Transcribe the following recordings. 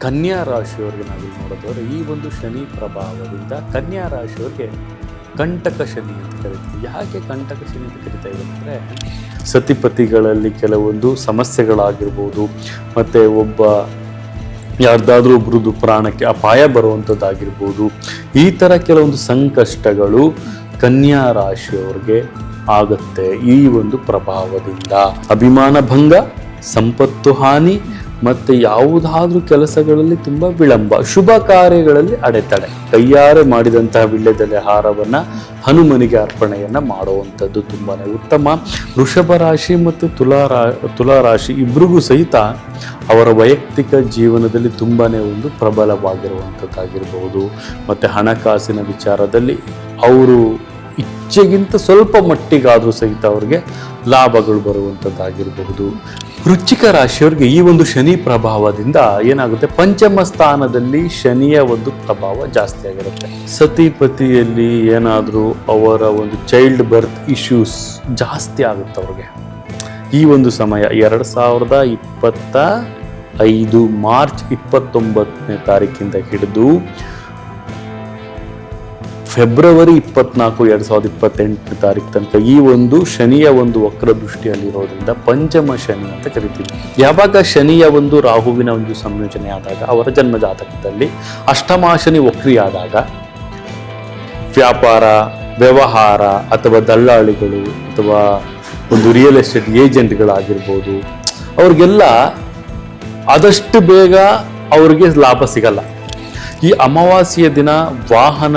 ಕನ್ಯಾ ರಾಶಿಯವರಿಗೆ ನಾವಿಲ್ಲಿ ನೋಡೋದಾದ್ರೆ ಈ ಒಂದು ಶನಿ ಪ್ರಭಾವದಿಂದ ಕನ್ಯಾ ರಾಶಿಯವರಿಗೆ ಕಂಟಕ ಶನಿ ಅಂತ ಕರಿತೀವಿ. ಯಾಕೆ ಕಂಟಕ ಶನಿ ಅಂತ ಕರಿತಾ ಇದೆ ಅಂದರೆ ಸತಿಪತಿಗಳಲ್ಲಿ ಕೆಲವೊಂದು ಸಮಸ್ಯೆಗಳಾಗಿರ್ಬೋದು, ಮತ್ತು ಯಾರ್ದಾದ್ರೂ ಒಬ್ರದ್ದು ಪ್ರಾಣಕ್ಕೆ ಅಪಾಯ ಬರುವಂಥದ್ದಾಗಿರ್ಬೋದು, ಈ ಥರ ಕೆಲವೊಂದು ಸಂಕಷ್ಟಗಳು ಕನ್ಯಾ ರಾಶಿಯವರಿಗೆ ಆಗುತ್ತೆ. ಈ ಒಂದು ಪ್ರಭಾವದಿಂದ ಅಭಿಮಾನ ಭಂಗ, ಸಂಪತ್ತು ಹಾನಿ, ಮತ್ತು ಯಾವುದಾದ್ರೂ ಕೆಲಸಗಳಲ್ಲಿ ತುಂಬ ವಿಳಂಬ, ಶುಭ ಕಾರ್ಯಗಳಲ್ಲಿ ಅಡೆತಡೆ. ಕೈಯಾರೆ ಮಾಡಿದಂತಹ ವೀಳ್ಯದೆಲೆ ಹಾರವನ್ನು ಹನುಮನಿಗೆ ಅರ್ಪಣೆಯನ್ನು ಮಾಡುವಂಥದ್ದು ತುಂಬಾ ಉತ್ತಮ. ವೃಷಭ ರಾಶಿ ಮತ್ತು ತುಲಾ ರಾಶಿ ಇಬ್ಬರಿಗೂ ಸಹಿತ ಅವರ ವೈಯಕ್ತಿಕ ಜೀವನದಲ್ಲಿ ತುಂಬಾ ಒಂದು ಪ್ರಬಲವಾಗಿರುವಂಥದ್ದಾಗಿರ್ಬೋದು, ಮತ್ತು ಹಣಕಾಸಿನ ವಿಚಾರದಲ್ಲಿ ಅವರು ಇಚ್ಛೆಗಿಂತ ಸ್ವಲ್ಪ ಮಟ್ಟಿಗಾದರೂ ಸಹಿತ ಅವ್ರಿಗೆ ಲಾಭಗಳು ಬರುವಂಥದ್ದಾಗಿರಬಹುದು. ವೃಶ್ಚಿಕ ರಾಶಿಯವರಿಗೆ ಈ ಒಂದು ಶನಿ ಪ್ರಭಾವದಿಂದ ಏನಾಗುತ್ತೆ, ಪಂಚಮ ಸ್ಥಾನದಲ್ಲಿ ಶನಿಯ ಒಂದು ಪ್ರಭಾವ ಜಾಸ್ತಿ ಆಗಿರುತ್ತೆ. ಸತಿಪತಿಯಲ್ಲಿ ಏನಾದರೂ ಅವರ ಒಂದು ಚೈಲ್ಡ್ ಬರ್ತ್ ಇಶ್ಯೂಸ್ ಜಾಸ್ತಿ ಆಗುತ್ತೆ ಅವ್ರಿಗೆ. ಈ ಒಂದು ಸಮಯ 2025 ಮಾರ್ಚ್ 29ನೇ ತಾರೀಕಿಂದ ಹಿಡಿದು ಫೆಬ್ರವರಿ 24, 2028ನೇ ತಾರೀಕು ತನಕ ಈ ಒಂದು ಶನಿಯ ಒಂದು ವಕ್ರ ದೃಷ್ಟಿಯಲ್ಲಿರೋದ್ರಿಂದ ಪಂಚಮ ಶನಿ ಅಂತ ಕರಿತೀವಿ. ಯಾವಾಗ ಶನಿಯ ಒಂದು ರಾಹುವಿನ ಒಂದು ಸಂಯೋಜನೆ ಆದಾಗ ಅವರ ಜನ್ಮ ಜಾತಕದಲ್ಲಿ ಅಷ್ಟಮ ಶನಿ ವಕ್ರಿಯಾದಾಗ ವ್ಯಾಪಾರ, ವ್ಯವಹಾರ ಅಥವಾ ದಲ್ಲಾಳಿಗಳು ಅಥವಾ ಒಂದು ರಿಯಲ್ ಎಸ್ಟೇಟ್ ಏಜೆಂಟ್ಗಳಾಗಿರ್ಬೋದು, ಅವ್ರಿಗೆಲ್ಲ ಆದಷ್ಟು ಬೇಗ ಅವ್ರಿಗೆ ಲಾಭ ಸಿಗಲ್ಲ. ಈ ಅಮಾವಾಸ್ಯೆಯ ದಿನ ವಾಹನ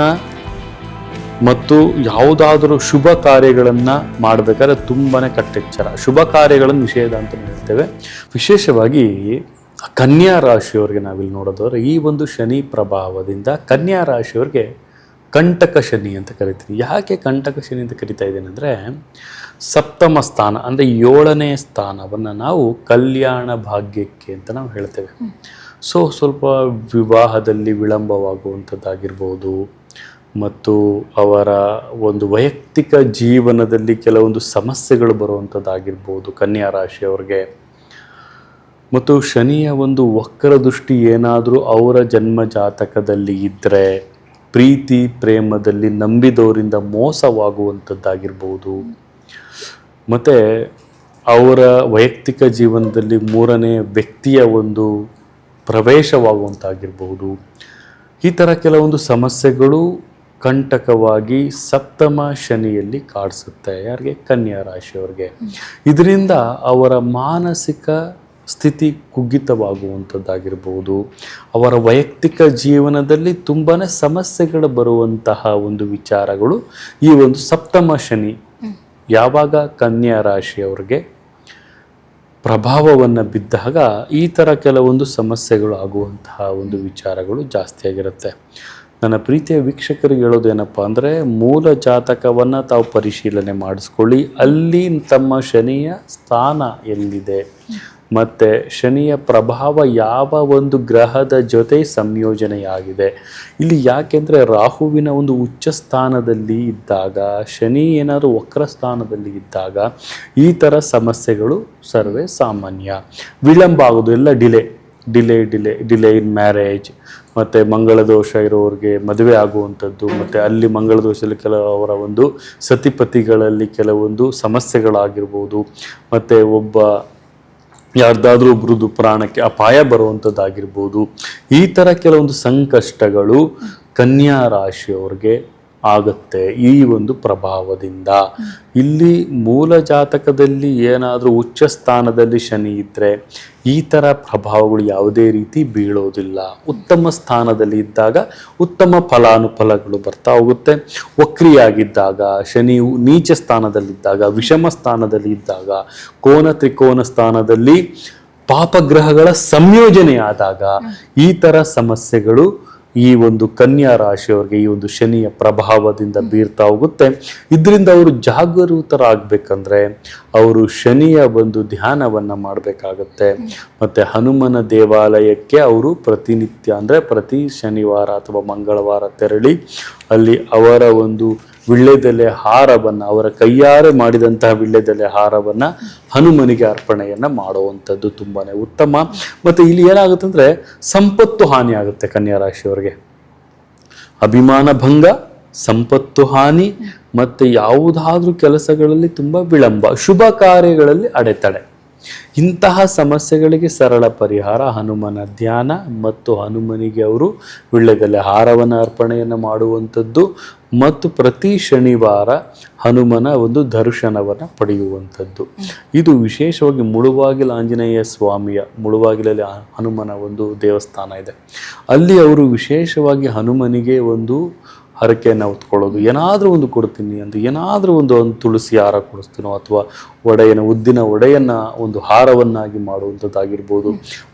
ಮತ್ತು ಯಾವುದಾದ್ರೂ ಶುಭ ಕಾರ್ಯಗಳನ್ನು ಮಾಡಬೇಕಾದ್ರೆ ತುಂಬಾ ಕಟ್ಟೆಚ್ಚರ. ಶುಭ ಕಾರ್ಯಗಳನ್ನು ನಿಷೇಧ ಅಂತ ಹೇಳ್ತೇವೆ. ವಿಶೇಷವಾಗಿ ಕನ್ಯಾ ರಾಶಿಯವರಿಗೆ ನಾವಿಲ್ಲಿ ನೋಡೋದಾದ್ರೆ ಈ ಒಂದು ಶನಿ ಪ್ರಭಾವದಿಂದ ಕನ್ಯಾ ರಾಶಿಯವರಿಗೆ ಕಂಟಕ ಶನಿ ಅಂತ ಕರಿತೀವಿ. ಯಾಕೆ ಕಂಟಕ ಶನಿ ಅಂತ ಕರಿತಾ ಇದ್ದೇನೆ ಅಂದರೆ ಸಪ್ತಮ ಸ್ಥಾನ ಅಂದರೆ 7ನೇ ಸ್ಥಾನವನ್ನು ನಾವು ಕಲ್ಯಾಣ ಭಾಗ್ಯಕ್ಕೆ ಅಂತ ನಾವು ಹೇಳ್ತೇವೆ. ಸ್ವಲ್ಪ ವಿವಾಹದಲ್ಲಿ ವಿಳಂಬವಾಗುವಂಥದ್ದಾಗಿರ್ಬೋದು, ಮತ್ತು ಅವರ ಒಂದು ವೈಯಕ್ತಿಕ ಜೀವನದಲ್ಲಿ ಕೆಲವೊಂದು ಸಮಸ್ಯೆಗಳು ಬರುವಂಥದ್ದಾಗಿರ್ಬೋದು ಕನ್ಯಾ ರಾಶಿಯವರಿಗೆ. ಮತ್ತು ಶನಿಯ ಒಂದು ವಕ್ರ ದೃಷ್ಟಿ ಏನಾದರೂ ಅವರ ಜನ್ಮ ಜಾತಕದಲ್ಲಿ ಇದ್ದರೆ ಪ್ರೀತಿ ಪ್ರೇಮದಲ್ಲಿ ನಂಬಿದವರಿಂದ ಮೋಸವಾಗುವಂಥದ್ದಾಗಿರ್ಬೋದು, ಮತ್ತು ಅವರ ವೈಯಕ್ತಿಕ ಜೀವನದಲ್ಲಿ 3ನೇ ವ್ಯಕ್ತಿಯ ಒಂದು ಪ್ರವೇಶವಾಗುವಂತಾಗಿರ್ಬೋದು. ಈ ಥರ ಕೆಲವೊಂದು ಸಮಸ್ಯೆಗಳು ಕಂಟಕವಾಗಿ ಸಪ್ತಮ ಶನಿಯಲ್ಲಿ ಕಾಡಿಸುತ್ತೆ ಯಾರಿಗೆ, ಕನ್ಯಾ ರಾಶಿಯವರಿಗೆ. ಇದರಿಂದ ಅವರ ಮಾನಸಿಕ ಸ್ಥಿತಿ ಕುಗ್ಗಿತವಾಗುವಂಥದ್ದಾಗಿರ್ಬೋದು, ಅವರ ವೈಯಕ್ತಿಕ ಜೀವನದಲ್ಲಿ ತುಂಬಾ ಸಮಸ್ಯೆಗಳು ಬರುವಂತಹ ಒಂದು ವಿಚಾರಗಳು ಈ ಒಂದು ಸಪ್ತಮ ಶನಿ ಯಾವಾಗ ಕನ್ಯಾ ರಾಶಿಯವರಿಗೆ ಪ್ರಭಾವವನ್ನು ಬಿದ್ದಾಗ ಈ ಥರ ಕೆಲವೊಂದು ಸಮಸ್ಯೆಗಳು ಆಗುವಂತಹ ಒಂದು ವಿಚಾರಗಳು ಜಾಸ್ತಿ ಆಗಿರುತ್ತೆ. ನನ್ನ ಪ್ರೀತಿಯ ವೀಕ್ಷಕರಿಗೆ ಹೇಳೋದೇನಪ್ಪ ಅಂದರೆ ಮೂಲ ಜಾತಕವನ್ನು ತಾವು ಪರಿಶೀಲನೆ ಮಾಡಿಸ್ಕೊಳ್ಳಿ. ಅಲ್ಲಿ ತಮ್ಮ ಶನಿಯ ಸ್ಥಾನ ಎಲ್ಲಿದೆ ಮತ್ತು ಶನಿಯ ಪ್ರಭಾವ ಯಾವ ಒಂದು ಗ್ರಹದ ಜೊತೆ ಸಂಯೋಜನೆಯಾಗಿದೆ. ಇಲ್ಲಿ ಯಾಕೆಂದರೆ ರಾಹುವಿನ ಒಂದು ಉಚ್ಚ ಸ್ಥಾನದಲ್ಲಿ ಇದ್ದಾಗ, ಶನಿ ಏನಾದರೂ ವಕ್ರ ಸ್ಥಾನದಲ್ಲಿ ಇದ್ದಾಗ ಈ ಥರ ಸಮಸ್ಯೆಗಳು ಸರ್ವೇ ಸಾಮಾನ್ಯ. ವಿಳಂಬ ಆಗೋದು ಎಲ್ಲ ಡಿಲೇ ಇನ್ ಮ್ಯಾರೇಜ್, ಮತ್ತು ಮಂಗಳ ದೋಷ ಇರೋರಿಗೆ ಮದುವೆ ಆಗುವಂಥದ್ದು, ಮತ್ತು ಅಲ್ಲಿ ಮಂಗಳ ದೋಷದಲ್ಲಿ ಕೆಲವರ ಒಂದು ಸತಿಪತಿಗಳಲ್ಲಿ ಕೆಲವೊಂದು ಸಮಸ್ಯೆಗಳಾಗಿರ್ಬೋದು, ಮತ್ತು ಯಾರ್ದಾದ್ರೂ ಒಬ್ರದ್ದು ಪ್ರಾಣಕ್ಕೆ ಅಪಾಯ ಬರುವಂಥದ್ದಾಗಿರ್ಬೋದು. ಈ ಥರ ಕೆಲವೊಂದು ಸಂಕಷ್ಟಗಳು ಕನ್ಯಾ ರಾಶಿಯವರಿಗೆ ಆಗುತ್ತೆ ಈ ಒಂದು ಪ್ರಭಾವದಿಂದ. ಇಲ್ಲಿ ಮೂಲ ಜಾತಕದಲ್ಲಿ ಏನಾದರೂ ಉಚ್ಚ ಸ್ಥಾನದಲ್ಲಿ ಶನಿ ಇದ್ದರೆ ಈ ಥರ ಪ್ರಭಾವಗಳು ಯಾವುದೇ ರೀತಿ ಬೀಳೋದಿಲ್ಲ. ಉತ್ತಮ ಸ್ಥಾನದಲ್ಲಿ ಇದ್ದಾಗ ಉತ್ತಮ ಫಲಾನುಫಲಗಳು ಬರ್ತಾ ಹೋಗುತ್ತೆ. ವಕ್ರಿಯಾಗಿದ್ದಾಗ, ಶನಿಯು ನೀಚ ಸ್ಥಾನದಲ್ಲಿದ್ದಾಗ, ವಿಷಮ ಸ್ಥಾನದಲ್ಲಿ ಇದ್ದಾಗ, ತ್ರಿಕೋನ ಸ್ಥಾನದಲ್ಲಿ ಪಾಪಗ್ರಹಗಳ ಸಂಯೋಜನೆ ಆದಾಗ ಈ ಥರ ಸಮಸ್ಯೆಗಳು ಈ ಒಂದು ಕನ್ಯಾ ರಾಶಿಯವರಿಗೆ ಈ ಒಂದು ಶನಿಯ ಪ್ರಭಾವದಿಂದ ಬೀರ್ತಾ ಹೋಗುತ್ತೆ. ಇದರಿಂದ ಅವರು ಜಾಗರೂಕರಾಗಬೇಕಂದ್ರೆ ಅವರು ಶನಿಯ ಒಂದು ಧ್ಯಾನವನ್ನು ಮಾಡಬೇಕಾಗತ್ತೆ. ಮತ್ತು ಹನುಮನ ದೇವಾಲಯಕ್ಕೆ ಅವರು ಪ್ರತಿನಿತ್ಯ ಅಂದರೆ ಪ್ರತಿ ಶನಿವಾರ ಅಥವಾ ಮಂಗಳವಾರ ತೆರಳಿ ಅಲ್ಲಿ ಅವರ ಒಂದು ವಿಳ್ಳೆದೆಲೆ ಹಾರವನ್ನ, ಅವರ ಕೈಯಾರೆ ಮಾಡಿದಂತಹ ವಿಳ್ಳೆದೆಲೆ ಹಾರವನ್ನ ಹನುಮನಿಗೆ ಅರ್ಪಣೆಯನ್ನ ಮಾಡುವಂಥದ್ದು ತುಂಬಾನೇ ಉತ್ತಮ. ಮತ್ತೆ ಇಲ್ಲಿ ಏನಾಗುತ್ತೆ ಅಂದ್ರೆ ಸಂಪತ್ತು ಹಾನಿ ಆಗುತ್ತೆ ಕನ್ಯಾ ರಾಶಿಯವರಿಗೆ. ಅಭಿಮಾನ ಭಂಗ, ಸಂಪತ್ತು ಹಾನಿ, ಮತ್ತೆ ಯಾವುದಾದ್ರೂ ಕೆಲಸಗಳಲ್ಲಿ ತುಂಬಾ ವಿಳಂಬ, ಶುಭ ಕಾರ್ಯಗಳಲ್ಲಿ ಅಡೆತಡೆ, ಇಂತಹ ಸಮಸ್ಯೆಗಳಿಗೆ ಸರಳ ಪರಿಹಾರ ಹನುಮನ ಧ್ಯಾನ ಮತ್ತು ಹನುಮನಿಗೆ ಅವರು ವಿಳ್ಳೆದೆಲೆ ಹಾರವನ್ನ ಅರ್ಪಣೆಯನ್ನು ಮಾಡುವಂಥದ್ದು ಮತ್ತು ಪ್ರತಿ ಶನಿವಾರ ಹನುಮನ ಒಂದು ದರ್ಶನವನ್ನು ಪಡೆಯುವಂಥದ್ದು. ಇದು ವಿಶೇಷವಾಗಿ ಮುಳುಬಾಗಿಲು ಆಂಜನೇಯ ಸ್ವಾಮಿಯ, ಮುಳುಬಾಗಿಲಲ್ಲಿ ಹನುಮನ ಒಂದು ದೇವಸ್ಥಾನ ಇದೆ, ಅಲ್ಲಿ ಅವರು ವಿಶೇಷವಾಗಿ ಹನುಮನಿಗೆ ಒಂದು ಹರಕೆಯನ್ನು ಹೊತ್ಕೊಳ್ಳೋದು, ಏನಾದರೂ ಒಂದು ಕೊಡ್ತೀನಿ ಅಂತ, ಏನಾದರೂ ಒಂದು ತುಳಸಿ ಹಾರ ಕೊಡಿಸ್ತೀನೋ ಅಥವಾ ಉದ್ದಿನ ಒಡೆಯನ್ನ ಒಂದು ಹಾರವನ್ನಾಗಿ ಮಾಡುವಂಥದ್ದಾಗಿರ್ಬೋದು,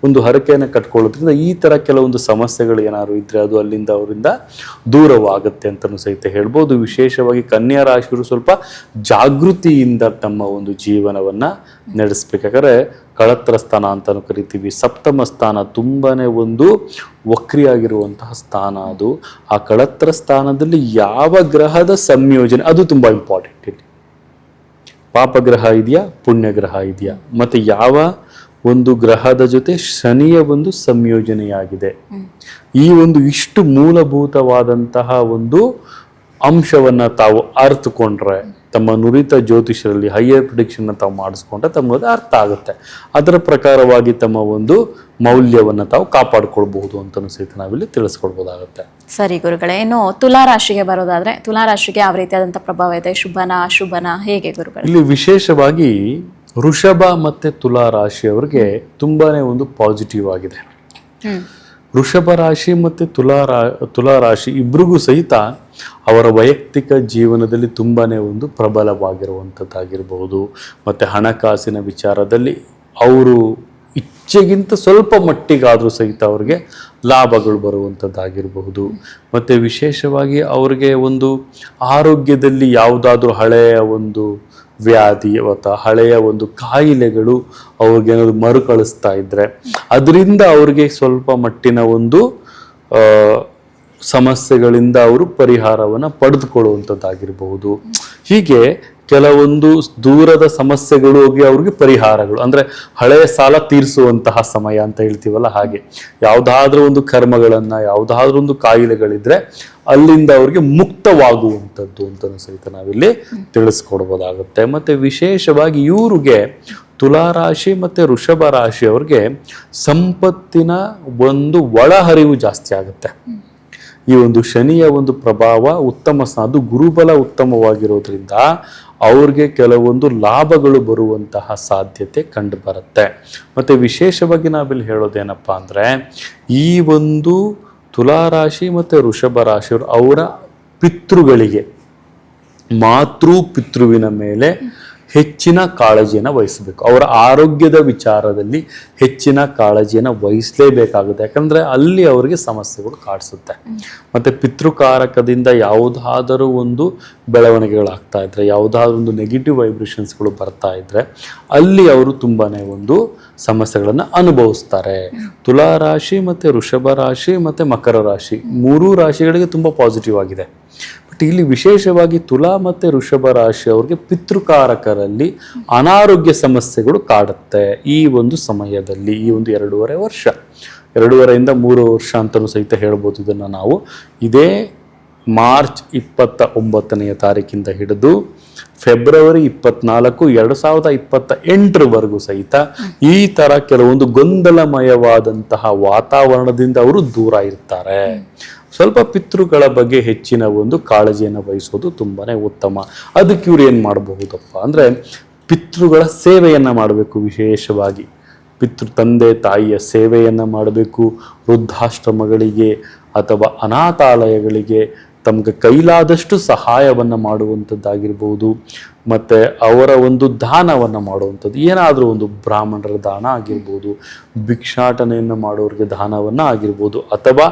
ಒಂದು ಹರಕೆಯನ್ನು ಕಟ್ಕೊಳ್ಳೋದ್ರಿಂದ ಈ ಥರ ಕೆಲವೊಂದು ಸಮಸ್ಯೆಗಳು ಏನಾದ್ರು ಇದ್ದರೆ ಅದು ಅಲ್ಲಿಂದ ಅವರಿಂದ ದೂರವಾಗುತ್ತೆ ಅಂತಲೂ ಸಹಿತ ಹೇಳ್ಬೋದು. ವಿಶೇಷವಾಗಿ ಕನ್ಯಾ ರಾಶಿಯವರು ಸ್ವಲ್ಪ ಜಾಗೃತಿಯಿಂದ ತಮ್ಮ ಒಂದು ಜೀವನವನ್ನು ನಡೆಸಬೇಕಾದ್ರೆ ಕಳತ್ರ ಸ್ಥಾನ ಅಂತಲೂ ಕರಿತೀವಿ. ಸಪ್ತಮ ಸ್ಥಾನ ತುಂಬಾನೇ ಒಂದು ವಕ್ರಿಯಾಗಿರುವಂತಹ ಸ್ಥಾನ ಅದು. ಆ ಕಳತ್ರ ಸ್ಥಾನದಲ್ಲಿ ಯಾವ ಗ್ರಹದ ಸಂಯೋಜನೆ ಅದು ತುಂಬಾ ಇಂಪಾರ್ಟೆಂಟ್. ಇಲ್ಲಿ ಪಾಪಗ್ರಹ ಇದೆಯಾ, ಪುಣ್ಯಗ್ರಹ ಇದೆಯಾ, ಮತ್ತೆ ಯಾವ ಒಂದು ಗ್ರಹದ ಜೊತೆ ಶನಿಯ ಒಂದು ಸಂಯೋಜನೆಯಾಗಿದೆ, ಈ ಒಂದು ಇಷ್ಟು ಮೂಲಭೂತವಾದಂತಹ ಒಂದು ಅಂಶವನ್ನ ತಾವು ಅರ್ಥಕೊಂಡ್ರೆ ತಮ್ಮ ನುರಿತ ಜ್ಯೋತಿಷರಲ್ಲಿ ಹೈಯರ್ ಪ್ರಿಡಿಕ್ಷನ್ ತಾವು ಮಾಡಿಸ್ಕೊಂಡ್ರೆ ತಮಗೆ ಅರ್ಥ ಆಗುತ್ತೆ. ಅದರ ಪ್ರಕಾರವಾಗಿ ತಮ್ಮ ಒಂದು ಮೌಲ್ಯವನ್ನು ತಾವು ಕಾಪಾಡಿಕೊಳ್ಬಹುದು ಅಂತಲೂ ಸಹಿತ ನಾವಿಲ್ಲಿ ತಿಳಿಸ್ಕೊಡ್ಬೋದಾಗುತ್ತೆ. ಸರಿ ಗುರುಗಳೇ, ಇನ್ನು ತುಲಾ ರಾಶಿಗೆ ಬರೋದಾದ್ರೆ ತುಲಾ ರಾಶಿಗೆ ಯಾವ ರೀತಿಯಾದಂಥ ಪ್ರಭಾವ ಇದೆ? ಶುಭನ ಅಶುಭನ ಹೇಗೆ ಗುರುಗಳೇ? ಇಲ್ಲಿ ವಿಶೇಷವಾಗಿ ವೃಷಭ ಮತ್ತೆ ತುಲಾ ರಾಶಿಯವರಿಗೆ ತುಂಬಾನೇ ಒಂದು ಪಾಸಿಟಿವ್ ಆಗಿದೆ. ವೃಷಭ ರಾಶಿ ಮತ್ತು ತುಲಾ ರಾಶಿ ಇಬ್ರಿಗೂ ಸಹಿತ ಅವರ ವೈಯಕ್ತಿಕ ಜೀವನದಲ್ಲಿ ತುಂಬಾನೇ ಒಂದು ಪ್ರಬಲವಾಗಿರುವಂಥದ್ದಾಗಿರಬಹುದು. ಮತ್ತು ಹಣಕಾಸಿನ ವಿಚಾರದಲ್ಲಿ ಅವರು ಇಚ್ಛೆಗಿಂತ ಸ್ವಲ್ಪ ಮಟ್ಟಿಗಾದರೂ ಸಹಿತ ಅವ್ರಿಗೆ ಲಾಭಗಳು ಬರುವಂಥದ್ದಾಗಿರಬಹುದು. ಮತ್ತು ವಿಶೇಷವಾಗಿ ಅವ್ರಿಗೆ ಒಂದು ಆರೋಗ್ಯದಲ್ಲಿ ಯಾವುದಾದ್ರೂ ಹಳೆಯ ಒಂದು ವ್ಯಾಧಿ ಅಥವಾ ಹಳೆಯ ಒಂದು ಕಾಯಿಲೆಗಳು ಅವ್ರಿಗೇನಾದ್ರು ಮರುಕಳಿಸ್ತಾ ಇದ್ರೆ ಅದರಿಂದ ಅವ್ರಿಗೆ ಸ್ವಲ್ಪ ಮಟ್ಟಿನ ಒಂದು ಸಮಸ್ಯೆಗಳಿಂದ ಅವರು ಪರಿಹಾರವನ್ನು ಪಡೆದುಕೊಳ್ಳುವಂಥದ್ದಾಗಿರಬಹುದು. ಹೀಗೆ ಕೆಲವೊಂದು ದೂರದ ಸಮಸ್ಯೆಗಳು ಹೋಗಿ ಅವ್ರಿಗೆ ಪರಿಹಾರಗಳು, ಅಂದರೆ ಹಳೆಯ ಸಾಲ ತೀರಿಸುವಂತಹ ಸಮಯ ಅಂತ ಹೇಳ್ತೀವಲ್ಲ ಹಾಗೆ, ಯಾವುದಾದ್ರೂ ಒಂದು ಕರ್ಮಗಳನ್ನು, ಯಾವುದಾದ್ರೂ ಒಂದು ಕಾಯಿಲೆಗಳಿದ್ರೆ ಅಲ್ಲಿಂದ ಅವ್ರಿಗೆ ಮುಕ್ತವಾಗುವಂಥದ್ದು ಅಂತ ಸಹಿತ ನಾವಿಲ್ಲಿ ತಿಳಿಸ್ಕೊಡ್ಬೋದಾಗುತ್ತೆ. ಮತ್ತು ವಿಶೇಷವಾಗಿ ಇವ್ರಿಗೆ ತುಲಾರಾಶಿ ಮತ್ತು ವೃಷಭ ರಾಶಿಯವ್ರಿಗೆ ಸಂಪತ್ತಿನ ಒಂದು ಒಳಹರಿವು ಜಾಸ್ತಿ ಆಗುತ್ತೆ. ಈ ಒಂದು ಶನಿಯ ಒಂದು ಪ್ರಭಾವ ಉತ್ತಮ, ಅದು ಗುರುಬಲ ಉತ್ತಮವಾಗಿರೋದ್ರಿಂದ ಅವ್ರಿಗೆ ಕೆಲವೊಂದು ಲಾಭಗಳು ಬರುವಂತಹ ಸಾಧ್ಯತೆ ಕಂಡು ಬರುತ್ತೆ. ಮತ್ತು ವಿಶೇಷವಾಗಿ ನಾವಿಲ್ಲಿ ಹೇಳೋದೇನಪ್ಪ ಅಂದರೆ ಈ ಒಂದು ತುಲಾರಾಶಿ ಮತ್ತು ವೃಷಭ ರಾಶಿಯವರು ಅವರ ಪಿತೃಗಳಿಗೆ, ಪಿತೃವಿನ ಮೇಲೆ ಹೆಚ್ಚಿನ ಕಾಳಜಿಯನ್ನು ವಹಿಸಬೇಕು. ಅವರ ಆರೋಗ್ಯದ ವಿಚಾರದಲ್ಲಿ ಹೆಚ್ಚಿನ ಕಾಳಜಿಯನ್ನು ವಹಿಸಲೇಬೇಕಾಗುತ್ತೆ. ಯಾಕಂದರೆ ಅಲ್ಲಿ ಅವರಿಗೆ ಸಮಸ್ಯೆಗಳು ಕಾಡಿಸುತ್ತೆ. ಮತ್ತು ಪಿತೃಕಾರಕದಿಂದ ಯಾವುದಾದರೂ ಒಂದು ಬೆಳವಣಿಗೆಗಳಾಗ್ತಾ ಇದ್ದರೆ, ಯಾವುದಾದ್ರೂ ಒಂದು ನೆಗೆಟಿವ್ ವೈಬ್ರೇಷನ್ಸ್ಗಳು ಬರ್ತಾ ಇದ್ದರೆ ಅಲ್ಲಿ ಅವರು ತುಂಬಾ ಒಂದು ಸಮಸ್ಯೆಗಳನ್ನು ಅನುಭವಿಸ್ತಾರೆ. ತುಲಾರಾಶಿ ಮತ್ತು ವೃಷಭ ರಾಶಿ ಮತ್ತು ಮಕರ ರಾಶಿ ಮೂರೂ ರಾಶಿಗಳಿಗೆ ತುಂಬ ಪಾಸಿಟಿವ್ ಆಗಿದೆ. ಬಟ್ ಇಲ್ಲಿ ವಿಶೇಷವಾಗಿ ತುಲಾ ಮತ್ತು ವೃಷಭ ರಾಶಿ ಅವ್ರಿಗೆ ಪಿತೃಕಾರಕರಲ್ಲಿ ಅನಾರೋಗ್ಯ ಸಮಸ್ಯೆಗಳು ಕಾಡುತ್ತೆ ಈ ಒಂದು ಸಮಯದಲ್ಲಿ. ಈ ಒಂದು 2.5 ವರ್ಷ, 2.5ರಿಂದ 3 ವರ್ಷ ಅಂತಲೂ ಸಹಿತ ಹೇಳ್ಬೋದು. ಇದನ್ನು ನಾವು ಇದೇ ಮಾರ್ಚ್ 29ನೇ ತಾರೀಕಿಂದ ಹಿಡಿದು ಫೆಬ್ರವರಿ 24, 2028 ಸಹಿತ ಈ ತರ ಕೆಲವೊಂದು ಗೊಂದಲಮಯವಾದಂತಹ ವಾತಾವರಣದಿಂದ ಅವರು ದೂರ ಇರ್ತಾರೆ. ಸ್ವಲ್ಪ ಪಿತೃಗಳ ಬಗ್ಗೆ ಹೆಚ್ಚಿನ ಒಂದು ಕಾಳಜಿಯನ್ನು ವಹಿಸೋದು ತುಂಬಾನೇ ಉತ್ತಮ. ಅದಕ್ಕೆ ಇವ್ರು ಏನು ಮಾಡಬಹುದಪ್ಪ ಅಂದರೆ ಪಿತೃಗಳ ಸೇವೆಯನ್ನು ಮಾಡಬೇಕು. ವಿಶೇಷವಾಗಿ ತಂದೆ ತಾಯಿಯ ಸೇವೆಯನ್ನು ಮಾಡಬೇಕು. ವೃದ್ಧಾಶ್ರಮಗಳಿಗೆ ಅಥವಾ ಅನಾಥಾಲಯಗಳಿಗೆ ತಮಗೆ ಕೈಲಾದಷ್ಟು ಸಹಾಯವನ್ನು ಮಾಡುವಂಥದ್ದಾಗಿರ್ಬೋದು. ಮತ್ತು ಅವರ ಒಂದು ದಾನವನ್ನು ಮಾಡುವಂಥದ್ದು, ಏನಾದರೂ ಒಂದು ಬ್ರಾಹ್ಮಣರ ದಾನ ಆಗಿರ್ಬೋದು, ಭಿಕ್ಷಾಟನೆಯನ್ನು ಮಾಡೋರಿಗೆ ದಾನವನ್ನು ಆಗಿರ್ಬೋದು, ಅಥವಾ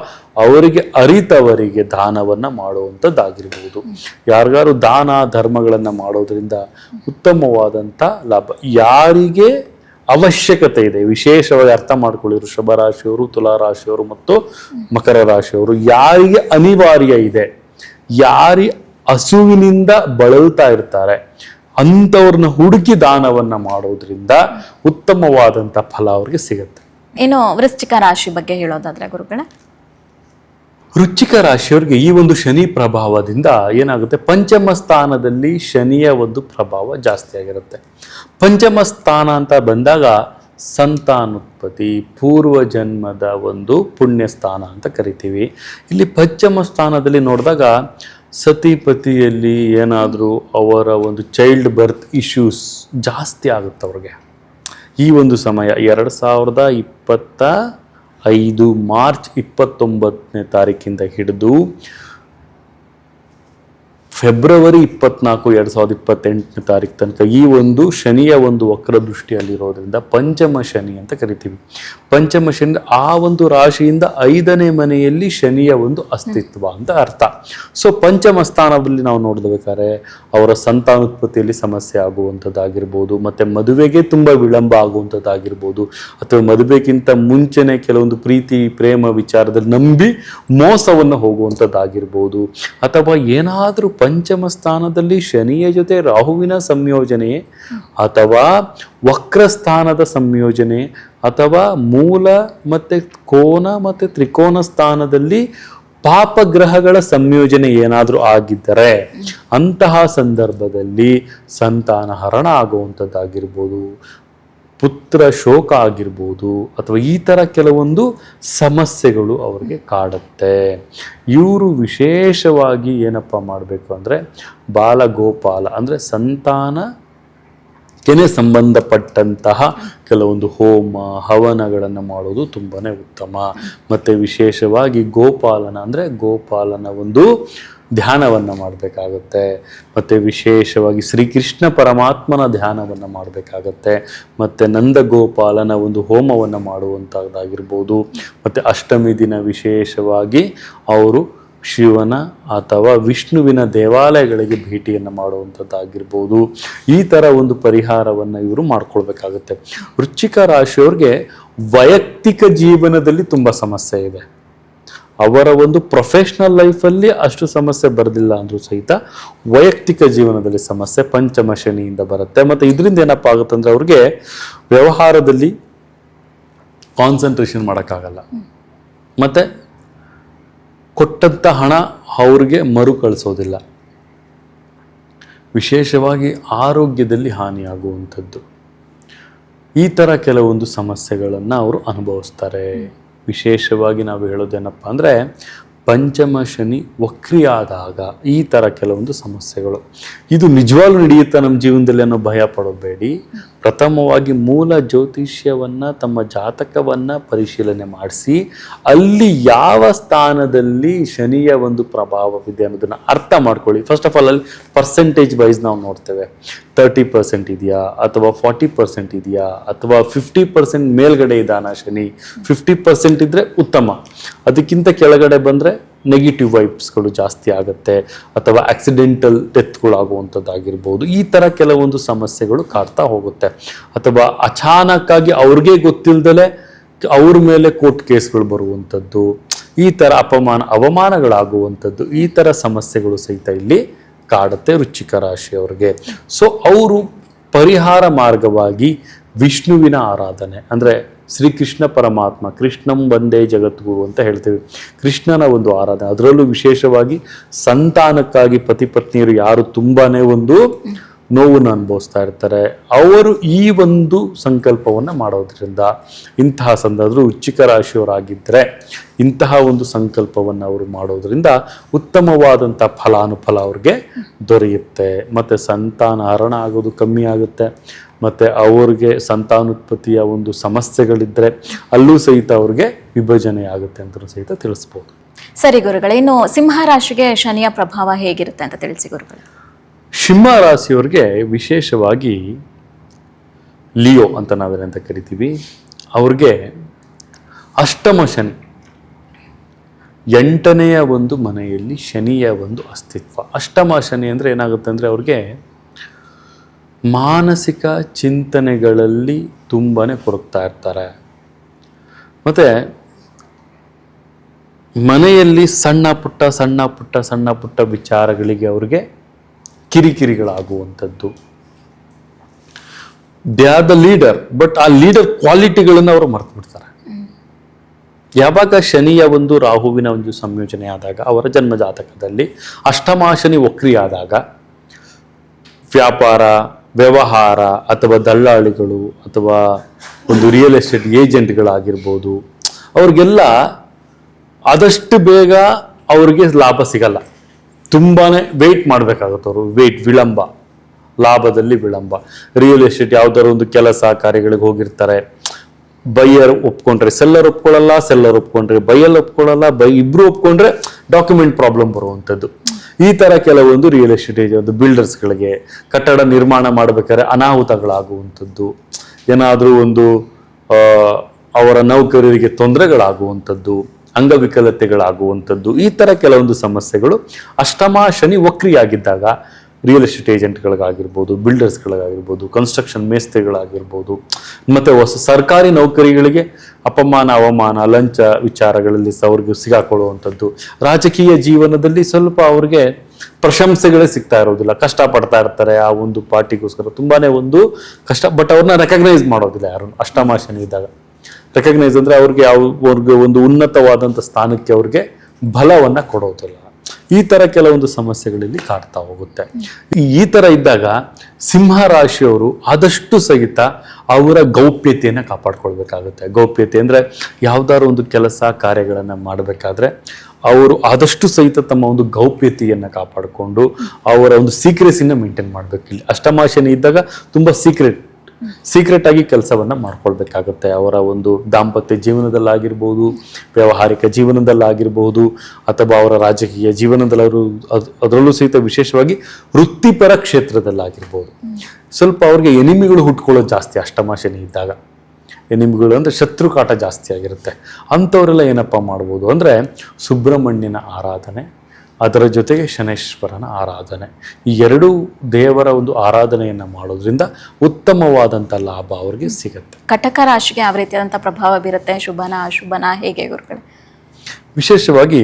ಅವರಿಗೆ ಅರಿತವರಿಗೆ ದಾನವನ್ನು ಮಾಡುವಂಥದ್ದಾಗಿರ್ಬೋದು. ಯಾರಿಗಾರು ದಾನ ಧರ್ಮಗಳನ್ನು ಮಾಡೋದ್ರಿಂದ ಉತ್ತಮವಾದಂಥ ಲಾಭ. ಯಾರಿಗೆ ಅವಶ್ಯಕತೆ ಇದೆ, ವಿಶೇಷವಾಗಿ ಅರ್ಥ ಮಾಡ್ಕೊಳ್ಳಿ, ವೃಷಭ ರಾಶಿಯವರು, ತುಲಾ ರಾಶಿಯವರು ಮತ್ತು ಮಕರ ರಾಶಿಯವರು, ಯಾರಿಗೆ ಅನಿವಾರ್ಯ ಇದೆ, ಹಸುವಿನಿಂದ ಬಳಲ್ತಾ ಇರ್ತಾರೆ, ಅಂಥವ್ರನ್ನ ಹುಡುಕಿ ದಾನವನ್ನ ಮಾಡೋದ್ರಿಂದ ಉತ್ತಮವಾದಂಥ ಫಲ ಅವ್ರಿಗೆ ಸಿಗುತ್ತೆ. ಇನ್ನು ವೃಶ್ಚಿಕ ರಾಶಿ ಬಗ್ಗೆ ಹೇಳೋದಾದ್ರೆ ಗುರುಗಳೇ? ವೃಶ್ಚಿಕ ರಾಶಿಯವರಿಗೆ ಈ ಒಂದು ಶನಿ ಪ್ರಭಾವದಿಂದ ಏನಾಗುತ್ತೆ, ಪಂಚಮ ಸ್ಥಾನದಲ್ಲಿ ಶನಿಯ ಒಂದು ಪ್ರಭಾವ ಜಾಸ್ತಿ ಆಗಿರುತ್ತೆ. ಪಂಚಮ ಸ್ಥಾನ ಅಂತ ಬಂದಾಗ ಸಂತಾನೋತ್ಪತ್ತಿ, ಪೂರ್ವ ಜನ್ಮದ ಒಂದು ಪುಣ್ಯ ಸ್ಥಾನ ಅಂತ ಕರಿತೀವಿ. ಇಲ್ಲಿ ಪಂಚಮ ಸ್ಥಾನದಲ್ಲಿ ನೋಡಿದಾಗ ಸತಿಪತಿಯಲ್ಲಿ ಏನಾದರೂ ಅವರ ಒಂದು ಚೈಲ್ಡ್ ಬರ್ತ್ ಇಶ್ಯೂಸ್ ಜಾಸ್ತಿ ಆಗುತ್ತೆ ಅವ್ರಿಗೆ. ಈ ಒಂದು ಸಮಯ 2025 ಮಾರ್ಚ್ 29ನೇ ತಾರೀಕಿಂದ ಹಿಡಿದು ಫೆಬ್ರವರಿ 24, 2028ನೇ ತಾರೀಕು ತನಕ ಈ ಒಂದು ಶನಿಯ ಒಂದು ವಕ್ರ ದೃಷ್ಟಿಯಲ್ಲಿರೋದ್ರಿಂದ ಪಂಚಮ ಶನಿ ಅಂತ ಕರಿತೀವಿ. ಪಂಚಮ ಶನಿ ಆ ಒಂದು ರಾಶಿಯಿಂದ 5ನೇ ಮನೆಯಲ್ಲಿ ಶನಿಯ ಒಂದು ಅಸ್ತಿತ್ವ ಅಂತ ಅರ್ಥ. ಸೊ ಪಂಚಮ ಸ್ಥಾನದಲ್ಲಿ ನಾವು ನೋಡಬೇಕಾದ್ರೆ ಅವರ ಸಂತಾನೋತ್ಪತ್ತಿಯಲ್ಲಿ ಸಮಸ್ಯೆ ಆಗುವಂಥದ್ದಾಗಿರ್ಬೋದು, ಮತ್ತು ಮದುವೆಗೆ ತುಂಬ ವಿಳಂಬ ಆಗುವಂಥದ್ದಾಗಿರ್ಬೋದು, ಅಥವಾ ಮದುವೆಗಿಂತ ಮುಂಚೆನೆ ಕೆಲವೊಂದು ಪ್ರೀತಿ ಪ್ರೇಮ ವಿಚಾರದಲ್ಲಿ ನಂಬಿ ಮೋಸವನ್ನು ಹೋಗುವಂಥದ್ದಾಗಿರ್ಬೋದು, ಅಥವಾ ಏನಾದರೂ ಪಂಚಮ ಸ್ಥಾನದಲ್ಲಿ ಶನಿಯ ಜೊತೆ ರಾಹುವಿನ ಸಂಯೋಜನೆ, ಅಥವಾ ವಕ್ರ ಸ್ಥಾನದ ಸಂಯೋಜನೆ, ಅಥವಾ ಮೂಲ ಮತ್ತು ಕೋನ ಮತ್ತು ತ್ರಿಕೋನ ಸ್ಥಾನದಲ್ಲಿ ಪಾಪಗ್ರಹಗಳ ಸಂಯೋಜನೆ ಏನಾದರೂ ಆಗಿದ್ದರೆ ಅಂತಹ ಸಂದರ್ಭದಲ್ಲಿ ಸಂತಾನ ಹರಣ ಆಗುವಂಥದ್ದಾಗಿರ್ಬೋದು, ಪುತ್ರ ಶೋಕ ಆಗಿರ್ಬೋದು, ಅಥವಾ ಈ ಥರ ಕೆಲವೊಂದು ಸಮಸ್ಯೆಗಳು ಅವರಿಗೆ ಕಾಡುತ್ತೆ. ಇವರು ವಿಶೇಷವಾಗಿ ಏನಪ್ಪ ಮಾಡಬೇಕು ಅಂದರೆ ಬಾಲಗೋಪಾಲ ಅಂದರೆ ಸಂತಾನಕ್ಕೆ ಸಂಬಂಧಪಟ್ಟಂತಹ ಕೆಲವೊಂದು ಹೋಮ ಹವನಗಳನ್ನು ಮಾಡೋದು ತುಂಬಾ ಉತ್ತಮ. ಮತ್ತು ವಿಶೇಷವಾಗಿ ಗೋಪಾಲನ ಅಂದರೆ ಗೋಪಾಲನ ಒಂದು ಧ್ಯಾನವನ್ನು ಮಾಡಬೇಕಾಗತ್ತೆ. ಮತ್ತು ವಿಶೇಷವಾಗಿ ಶ್ರೀಕೃಷ್ಣ ಪರಮಾತ್ಮನ ಧ್ಯಾನವನ್ನು ಮಾಡಬೇಕಾಗತ್ತೆ. ಮತ್ತು ನಂದಗೋಪಾಲನ ಒಂದು ಹೋಮವನ್ನು ಮಾಡುವಂಥದ್ದಾಗಿರ್ಬೋದು. ಮತ್ತು ಅಷ್ಟಮಿ ದಿನ ವಿಶೇಷವಾಗಿ ಅವರು ಶಿವನ ಅಥವಾ ವಿಷ್ಣುವಿನ ದೇವಾಲಯಗಳಿಗೆ ಭೇಟಿಯನ್ನು ಮಾಡುವಂಥದ್ದಾಗಿರ್ಬೋದು. ಈ ಥರ ಒಂದು ಪರಿಹಾರವನ್ನು ಇವರು ಮಾಡ್ಕೊಳ್ಬೇಕಾಗತ್ತೆ. ವೃಶ್ಚಿಕ ರಾಶಿಯವ್ರಿಗೆ ವೈಯಕ್ತಿಕ ಜೀವನದಲ್ಲಿ ತುಂಬ ಸಮಸ್ಯೆ ಇದೆ. ಅವರ ಒಂದು ಪ್ರೊಫೆಷ್ನಲ್ ಲೈಫಲ್ಲಿ ಅಷ್ಟು ಸಮಸ್ಯೆ ಬರೋದಿಲ್ಲ ಅಂದರೂ ಸಹಿತ ವೈಯಕ್ತಿಕ ಜೀವನದಲ್ಲಿ ಸಮಸ್ಯೆ ಪಂಚಮ ಶನಿಯಿಂದ ಬರುತ್ತೆ. ಮತ್ತು ಇದರಿಂದ ಏನಪ್ಪ ಆಗುತ್ತೆ ಅಂದರೆ ಅವ್ರಿಗೆ ವ್ಯವಹಾರದಲ್ಲಿ ಕಾನ್ಸಂಟ್ರೇಷನ್ ಮಾಡೋಕ್ಕಾಗಲ್ಲ, ಮತ್ತು ಕೊಟ್ಟಂಥ ಹಣ ಅವ್ರಿಗೆ ಮರುಕಳಿಸೋದಿಲ್ಲ. ವಿಶೇಷವಾಗಿ ಆರೋಗ್ಯದಲ್ಲಿ ಹಾನಿಯಾಗುವಂಥದ್ದು, ಈ ಥರ ಕೆಲವೊಂದು ಸಮಸ್ಯೆಗಳನ್ನು ಅವರು ಅನುಭವಿಸ್ತಾರೆ. ವಿಶೇಷವಾಗಿ ನಾವು ಹೇಳೋದೇನಪ್ಪ ಅಂದರೆ ಪಂಚಮ ಶನಿ ವಕ್ರಿಯಾದಾಗ ಈ ಥರ ಕೆಲವೊಂದು ಸಮಸ್ಯೆಗಳು. ಇದು ನಿಜವಾಗ್ಲೂ ನಡೆಯುತ್ತಾ ನಮ್ಮ ಜೀವನದಲ್ಲಿ ಅನ್ನೋ ಭಯ ಪಡೋಬೇಡಿ. ಪ್ರಥಮವಾಗಿ ಮೂಲ ಜ್ಯೋತಿಷ್ಯವನ್ನು ತಮ್ಮ ಜಾತಕವನ್ನು ಪರಿಶೀಲನೆ ಮಾಡಿಸಿ ಅಲ್ಲಿ ಯಾವ ಸ್ಥಾನದಲ್ಲಿ ಶನಿಯ ಒಂದು ಪ್ರಭಾವವಿದೆ ಅನ್ನೋದನ್ನು ಅರ್ಥ ಮಾಡ್ಕೊಳ್ಳಿ. ಫಸ್ಟ್ ಆಫ್ ಆಲ್ ಅಲ್ಲಿ ಪರ್ಸೆಂಟೇಜ್ ವೈಸ್ ನಾವು ನೋಡ್ತೇವೆ. 30% ಇದೆಯಾ, ಅಥವಾ 40% ಇದೆಯಾ, ಅಥವಾ 50% ಮೇಲ್ಗಡೆ ಇದ್ದಾನ ಶನಿ. 50% ಇದ್ದರೆ ಉತ್ತಮ, ಅದಕ್ಕಿಂತ ಕೆಳಗಡೆ ಬಂದರೆ ನೆಗೆಟಿವ್ ವೈಬ್ಸ್ಗಳು ಜಾಸ್ತಿ ಆಗುತ್ತೆ, ಅಥವಾ ಆಕ್ಸಿಡೆಂಟಲ್ ಡೆತ್ಗಳಾಗುವಂಥದ್ದಾಗಿರ್ಬೋದು. ಈ ಥರ ಕೆಲವೊಂದು ಸಮಸ್ಯೆಗಳು ಕಾಡ್ತಾ ಹೋಗುತ್ತೆ. ಅಥವಾ ಅಚಾನಕ್ಕಾಗಿ ಅವ್ರಿಗೆ ಗೊತ್ತಿಲ್ಲದಲೇ ಅವ್ರ ಮೇಲೆ ಕೋರ್ಟ್ ಕೇಸ್ಗಳು ಬರುವಂಥದ್ದು, ಈ ಥರ ಅವಮಾನಗಳಾಗುವಂಥದ್ದು, ಈ ಥರ ಸಮಸ್ಯೆಗಳು ಸಹಿತ ಇಲ್ಲಿ ಕಾಡುತ್ತೆ ವೃಶ್ಚಿಕ ರಾಶಿಯವರಿಗೆ. ಸೊ ಅವರು ಪರಿಹಾರ ಮಾರ್ಗವಾಗಿ ವಿಷ್ಣುವಿನ ಆರಾಧನೆ ಅಂದರೆ ಶ್ರೀಕೃಷ್ಣ ಪರಮಾತ್ಮ, ಕೃಷ್ಣಂ ವಂದೇ ಜಗದ್ಗುರು ಅಂತ ಹೇಳ್ತೀವಿ, ಕೃಷ್ಣನ ಒಂದು ಆರಾಧನೆ. ಅದರಲ್ಲೂ ವಿಶೇಷವಾಗಿ ಸಂತಾನಕ್ಕಾಗಿ ಪತಿ ಪತ್ನಿಯರು ಯಾರು ತುಂಬಾ ಒಂದು ನೋವನ್ನು ಅನುಭವಿಸ್ತಾ ಇರ್ತಾರೆ, ಅವರು ಈ ಒಂದು ಸಂಕಲ್ಪವನ್ನು ಮಾಡೋದ್ರಿಂದ ಇಂತಹ ಸಂದರ್ಭದಲ್ಲಿ ವೃಶ್ಚಿಕ ರಾಶಿಯವರಾಗಿದ್ದರೆ ಇಂತಹ ಒಂದು ಸಂಕಲ್ಪವನ್ನು ಅವರು ಮಾಡೋದ್ರಿಂದ ಉತ್ತಮವಾದಂಥ ಫಲಾನುಫಲ ಅವ್ರಿಗೆ ದೊರೆಯುತ್ತೆ. ಮತ್ತು ಸಂತಾನ ಹರಣ ಆಗೋದು ಕಮ್ಮಿ ಆಗುತ್ತೆ. ಮತ್ತು ಅವ್ರಿಗೆ ಸಂತಾನೋತ್ಪತ್ತಿಯ ಒಂದು ಸಮಸ್ಯೆಗಳಿದ್ದರೆ ಅಲ್ಲೂ ಸಹಿತ ಅವ್ರಿಗೆ ವಿಭಜನೆ ಆಗುತ್ತೆ ಅಂತಲೂ ಸಹಿತ ತಿಳಿಸ್ಬೋದು. ಸರಿ ಗುರುಗಳೇ, ಇನ್ನು ಸಿಂಹ ರಾಶಿಗೆ ಶನಿಯ ಪ್ರಭಾವ ಹೇಗಿರುತ್ತೆ ಅಂತ ತಿಳಿಸಿ ಗುರುಗಳೇ. ಸಿಂಹ ರಾಶಿಯವ್ರಿಗೆ ವಿಶೇಷವಾಗಿ ಲಿಯೋ ಅಂತ ನಾವೇನಂತ ಕರಿತೀವಿ, ಅವ್ರಿಗೆ ಅಷ್ಟಮ ಶನಿ, 8ನೆಯ ಒಂದು ಮನೆಯಲ್ಲಿ ಶನಿಯ ಒಂದು ಅಸ್ತಿತ್ವ. ಅಷ್ಟಮ ಶನಿ ಅಂದರೆ ಏನಾಗುತ್ತೆ ಅಂದರೆ ಅವ್ರಿಗೆ ಮಾನಸಿಕ ಚಿಂತನೆಗಳಲ್ಲಿ ತುಂಬಾ ಕೊರಗ್ತಾ ಇರ್ತಾರೆ. ಮತ್ತು ಮನೆಯಲ್ಲಿ ಸಣ್ಣ ಪುಟ್ಟ ವಿಚಾರಗಳಿಗೆ ಅವ್ರಿಗೆ ಕಿರಿಕಿರಿಗಳಾಗುವಂಥದ್ದು. They are the leader, but ಆ ಲೀಡರ್ ಕ್ವಾಲಿಟಿಗಳನ್ನು ಅವರು ಮರ್ತು ಬಿಡ್ತಾರೆ. ಯಾವಾಗ ಶನಿಯ ಒಂದು ರಾಹುವಿನ ಒಂದು ಸಂಯೋಜನೆ ಆದಾಗ, ಅವರ ಜನ್ಮ ಜಾತಕದಲ್ಲಿ ಅಷ್ಟಮ ಶನಿ ವಕ್ರಿ ಆದಾಗ, ವ್ಯಾಪಾರ ವ್ಯವಹಾರ ಅಥವಾ ದಲ್ಲಾಳಿಗಳು ಅಥವಾ ಒಂದು ರಿಯಲ್ ಎಸ್ಟೇಟ್ ಏಜೆಂಟ್ಗಳಾಗಿರ್ಬೋದು, ಅವ್ರಿಗೆಲ್ಲ ಆದಷ್ಟು ಬೇಗ ಅವ್ರಿಗೆ ಲಾಭ ಸಿಗಲ್ಲ. ತುಂಬಾನೇ ವೆಯ್ಟ್ ಮಾಡಬೇಕಾಗುತ್ತೆ. ಅವರು ವಿಳಂಬ, ಲಾಭದಲ್ಲಿ ವಿಳಂಬ. ರಿಯಲ್ ಎಸ್ಟೇಟ್ ಯಾವ್ದಾದ್ರು ಒಂದು ಕೆಲಸ ಕಾರ್ಯಗಳಿಗೆ ಹೋಗಿರ್ತಾರೆ, ಬೈಯರ್ ಒಪ್ಕೊಂಡ್ರೆ ಸೆಲ್ಲರ್ ಒಪ್ಕೊಳ್ಳಲ್ಲ, ಸೆಲ್ಲರ್ ಒಪ್ಕೊಂಡ್ರೆ ಬೈಯರ್ ಒಪ್ಕೊಳ್ಳಲ್ಲ, ಇಬ್ರು ಒಪ್ಕೊಂಡ್ರೆ ಡಾಕ್ಯುಮೆಂಟ್ ಪ್ರಾಬ್ಲಮ್ ಬರುವಂಥದ್ದು. ಈ ತರ ಕೆಲವೊಂದು ರಿಯಲ್ ಎಸ್ಟೇಟ್ ಒಂದು ಬಿಲ್ಡರ್ಸ್ಗಳಿಗೆ ಕಟ್ಟಡ ನಿರ್ಮಾಣ ಮಾಡಬೇಕಾದ್ರೆ ಅನಾಹುತಗಳಾಗುವಂಥದ್ದು, ಏನಾದರೂ ಒಂದು ಅವರ ನೌಕರರಿಗೆ ತೊಂದರೆಗಳಾಗುವಂಥದ್ದು, ಅಂಗವಿಕಲತೆಗಳಾಗುವಂಥದ್ದು, ಈ ತರ ಕೆಲವೊಂದು ಸಮಸ್ಯೆಗಳು ಅಷ್ಟಮ ಶನಿ ವಕ್ರಿಯಾಗಿದ್ದಾಗ ರಿಯಲ್ ಎಸ್ಟೇಟ್ ಏಜೆಂಟ್ಗಳಿಗಾಗಿರ್ಬೋದು, ಬಿಲ್ಡರ್ಸ್ಗಳಿಗಾಗಿರ್ಬೋದು, ಕನ್ಸ್ಟ್ರಕ್ಷನ್ ಮೇಸ್ತ್ರಿಗಳಾಗಿರ್ಬೋದು, ಮತ್ತೆ ಸರ್ಕಾರಿ ನೌಕರಿಗಳಿಗೆ ಅಪಮಾನ ಅವಮಾನ ಲಂಚ ವಿಚಾರಗಳಲ್ಲಿ ಅವ್ರಿಗೆ ಸಿಗಾಕೊಳ್ಳುವಂಥದ್ದು. ರಾಜಕೀಯ ಜೀವನದಲ್ಲಿ ಸ್ವಲ್ಪ ಅವ್ರಿಗೆ ಪ್ರಶಂಸೆಗಳೇ ಸಿಗ್ತಾ ಇರೋದಿಲ್ಲ, ಕಷ್ಟಪಡ್ತಾ ಇರ್ತಾರೆ ಆ ಒಂದು ಪಾರ್ಟಿಗೋಸ್ಕರ, ತುಂಬಾನೇ ಒಂದು ಕಷ್ಟ, ಬಟ್ ಅವ್ರನ್ನ ರೆಕಗ್ನೈಸ್ ಮಾಡೋದಿಲ್ಲ ಯಾರು. ಅಷ್ಟಮ ಶನಿ ಇದ್ದಾಗ ರೆಕಗ್ನೈಸ್ ಅಂದ್ರೆ ಅವ್ರಿಗೆ ಒಂದು ಉನ್ನತವಾದಂಥ ಸ್ಥಾನಕ್ಕೆ ಅವ್ರಿಗೆ ಬಲವನ್ನ ಕೊಡೋದಿಲ್ಲ. ಈ ತರ ಕೆಲವೊಂದು ಸಮಸ್ಯೆಗಳಲ್ಲಿ ಕಾಡ್ತಾ ಹೋಗುತ್ತೆ. ಈ ತರ ಇದ್ದಾಗ ಸಿಂಹ ರಾಶಿಯವರು ಆದಷ್ಟು ಸಹಿತ ಅವರ ಗೌಪ್ಯತೆಯನ್ನು ಕಾಪಾಡ್ಕೊಳ್ಬೇಕಾಗುತ್ತೆ. ಗೌಪ್ಯತೆ ಅಂದ್ರೆ ಯಾವ್ದಾದ್ರು ಒಂದು ಕೆಲಸ ಕಾರ್ಯಗಳನ್ನ ಮಾಡಬೇಕಾದ್ರೆ ಅವರು ಆದಷ್ಟು ಸಹಿತ ತಮ್ಮ ಒಂದು ಗೌಪ್ಯತೆಯನ್ನ ಕಾಪಾಡಿಕೊಂಡು ಅವರ ಒಂದು ಸೀಕ್ರೆಸಿನ ಮೇಂಟೈನ್ ಮಾಡ್ಬೇಕು. ಇಲ್ಲಿ ಅಷ್ಟಮ ಶನಿ ಇದ್ದಾಗ ತುಂಬಾ ಸೀಕ್ರೆಟ್ ಆಗಿ ಕೆಲಸವನ್ನ ಮಾಡ್ಕೊಳ್ಬೇಕಾಗುತ್ತೆ. ಅವರ ಒಂದು ದಾಂಪತ್ಯ ಜೀವನದಲ್ಲಾಗಿರ್ಬೋದು, ವ್ಯಾವಹಾರಿಕ ಜೀವನದಲ್ಲಾಗಿರ್ಬೋದು, ಅಥವಾ ಅವರ ರಾಜಕೀಯ ಜೀವನದಲ್ಲಿ ಅವರು ಅದರಲ್ಲೂ ಸಹಿತ ವಿಶೇಷವಾಗಿ ವೃತ್ತಿಪರ ಕ್ಷೇತ್ರದಲ್ಲಾಗಿರ್ಬೋದು. ಸ್ವಲ್ಪ ಅವ್ರಿಗೆ ಎನಿಮಿಗಳು ಹುಟ್ಕೊಳ್ಳೋದು ಜಾಸ್ತಿ ಅಷ್ಟಮ ಶನಿ ಇದ್ದಾಗ. ಎನಿಮಿಗಳು ಅಂದ್ರೆ ಶತ್ರು ಕಾಟ ಜಾಸ್ತಿ ಆಗಿರುತ್ತೆ. ಅಂಥವರೆಲ್ಲ ಏನಪ್ಪ ಮಾಡ್ಬೋದು ಅಂದ್ರೆ ಸುಬ್ರಹ್ಮಣ್ಯನ ಆರಾಧನೆ, ಅದರ ಜೊತೆಗೆ ಶನೇಶ್ವರನ ಆರಾಧನೆ, ಈ ಎರಡೂ ದೇವರ ಒಂದು ಆರಾಧನೆಯನ್ನು ಮಾಡೋದ್ರಿಂದ ಉತ್ತಮವಾದಂಥ ಲಾಭ ಅವ್ರಿಗೆ ಸಿಗುತ್ತೆ. ಕಟಕ ರಾಶಿಗೆ ಯಾವ ರೀತಿಯಾದಂಥ ಪ್ರಭಾವ ಬೀರುತ್ತೆ? ಶುಭನ ಅಶುಭನ ಹೇಗೆ ಗುರುಗಳೇ? ವಿಶೇಷವಾಗಿ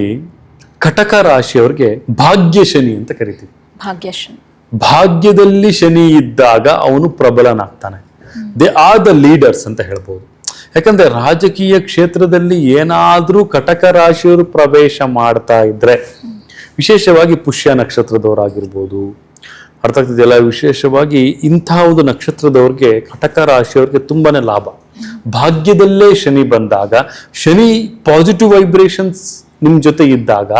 ಕಟಕ ರಾಶಿಯವ್ರಿಗೆ ಭಾಗ್ಯ ಶನಿ ಅಂತ ಕರಿತೀವಿ. ಭಾಗ್ಯ ಶನಿ, ಭಾಗ್ಯದಲ್ಲಿ ಶನಿ ಇದ್ದಾಗ ಅವನು ಪ್ರಬಲನಾಗ್ತಾನೆ. ದೇ ಆರ್ ದ ಲೀಡರ್ಸ್ ಅಂತ ಹೇಳ್ಬೋದು. ಯಾಕಂದ್ರೆ ರಾಜಕೀಯ ಕ್ಷೇತ್ರದಲ್ಲಿ ಏನಾದ್ರೂ ಕಟಕ ರಾಶಿಯವರು ಪ್ರವೇಶ ಮಾಡ್ತಾ ಇದ್ರೆ, ವಿಶೇಷವಾಗಿ ಪುಷ್ಯ ನಕ್ಷತ್ರದವರಾಗಿರ್ಬೋದು, ಅರ್ಥ ಆಗ್ತಿದೆಯಲ್ಲ, ವಿಶೇಷವಾಗಿ ಇಂತಹ ಒಂದು ನಕ್ಷತ್ರದವ್ರಿಗೆ ಕಟಕ ರಾಶಿಯವ್ರಿಗೆ ತುಂಬಾನೇ ಲಾಭ. ಭಾಗ್ಯದಲ್ಲೇ ಶನಿ ಬಂದಾಗ, ಶನಿ ಪಾಸಿಟಿವ್ ವೈಬ್ರೇಷನ್ಸ್ ನಿಮ್ ಜೊತೆ ಇದ್ದಾಗ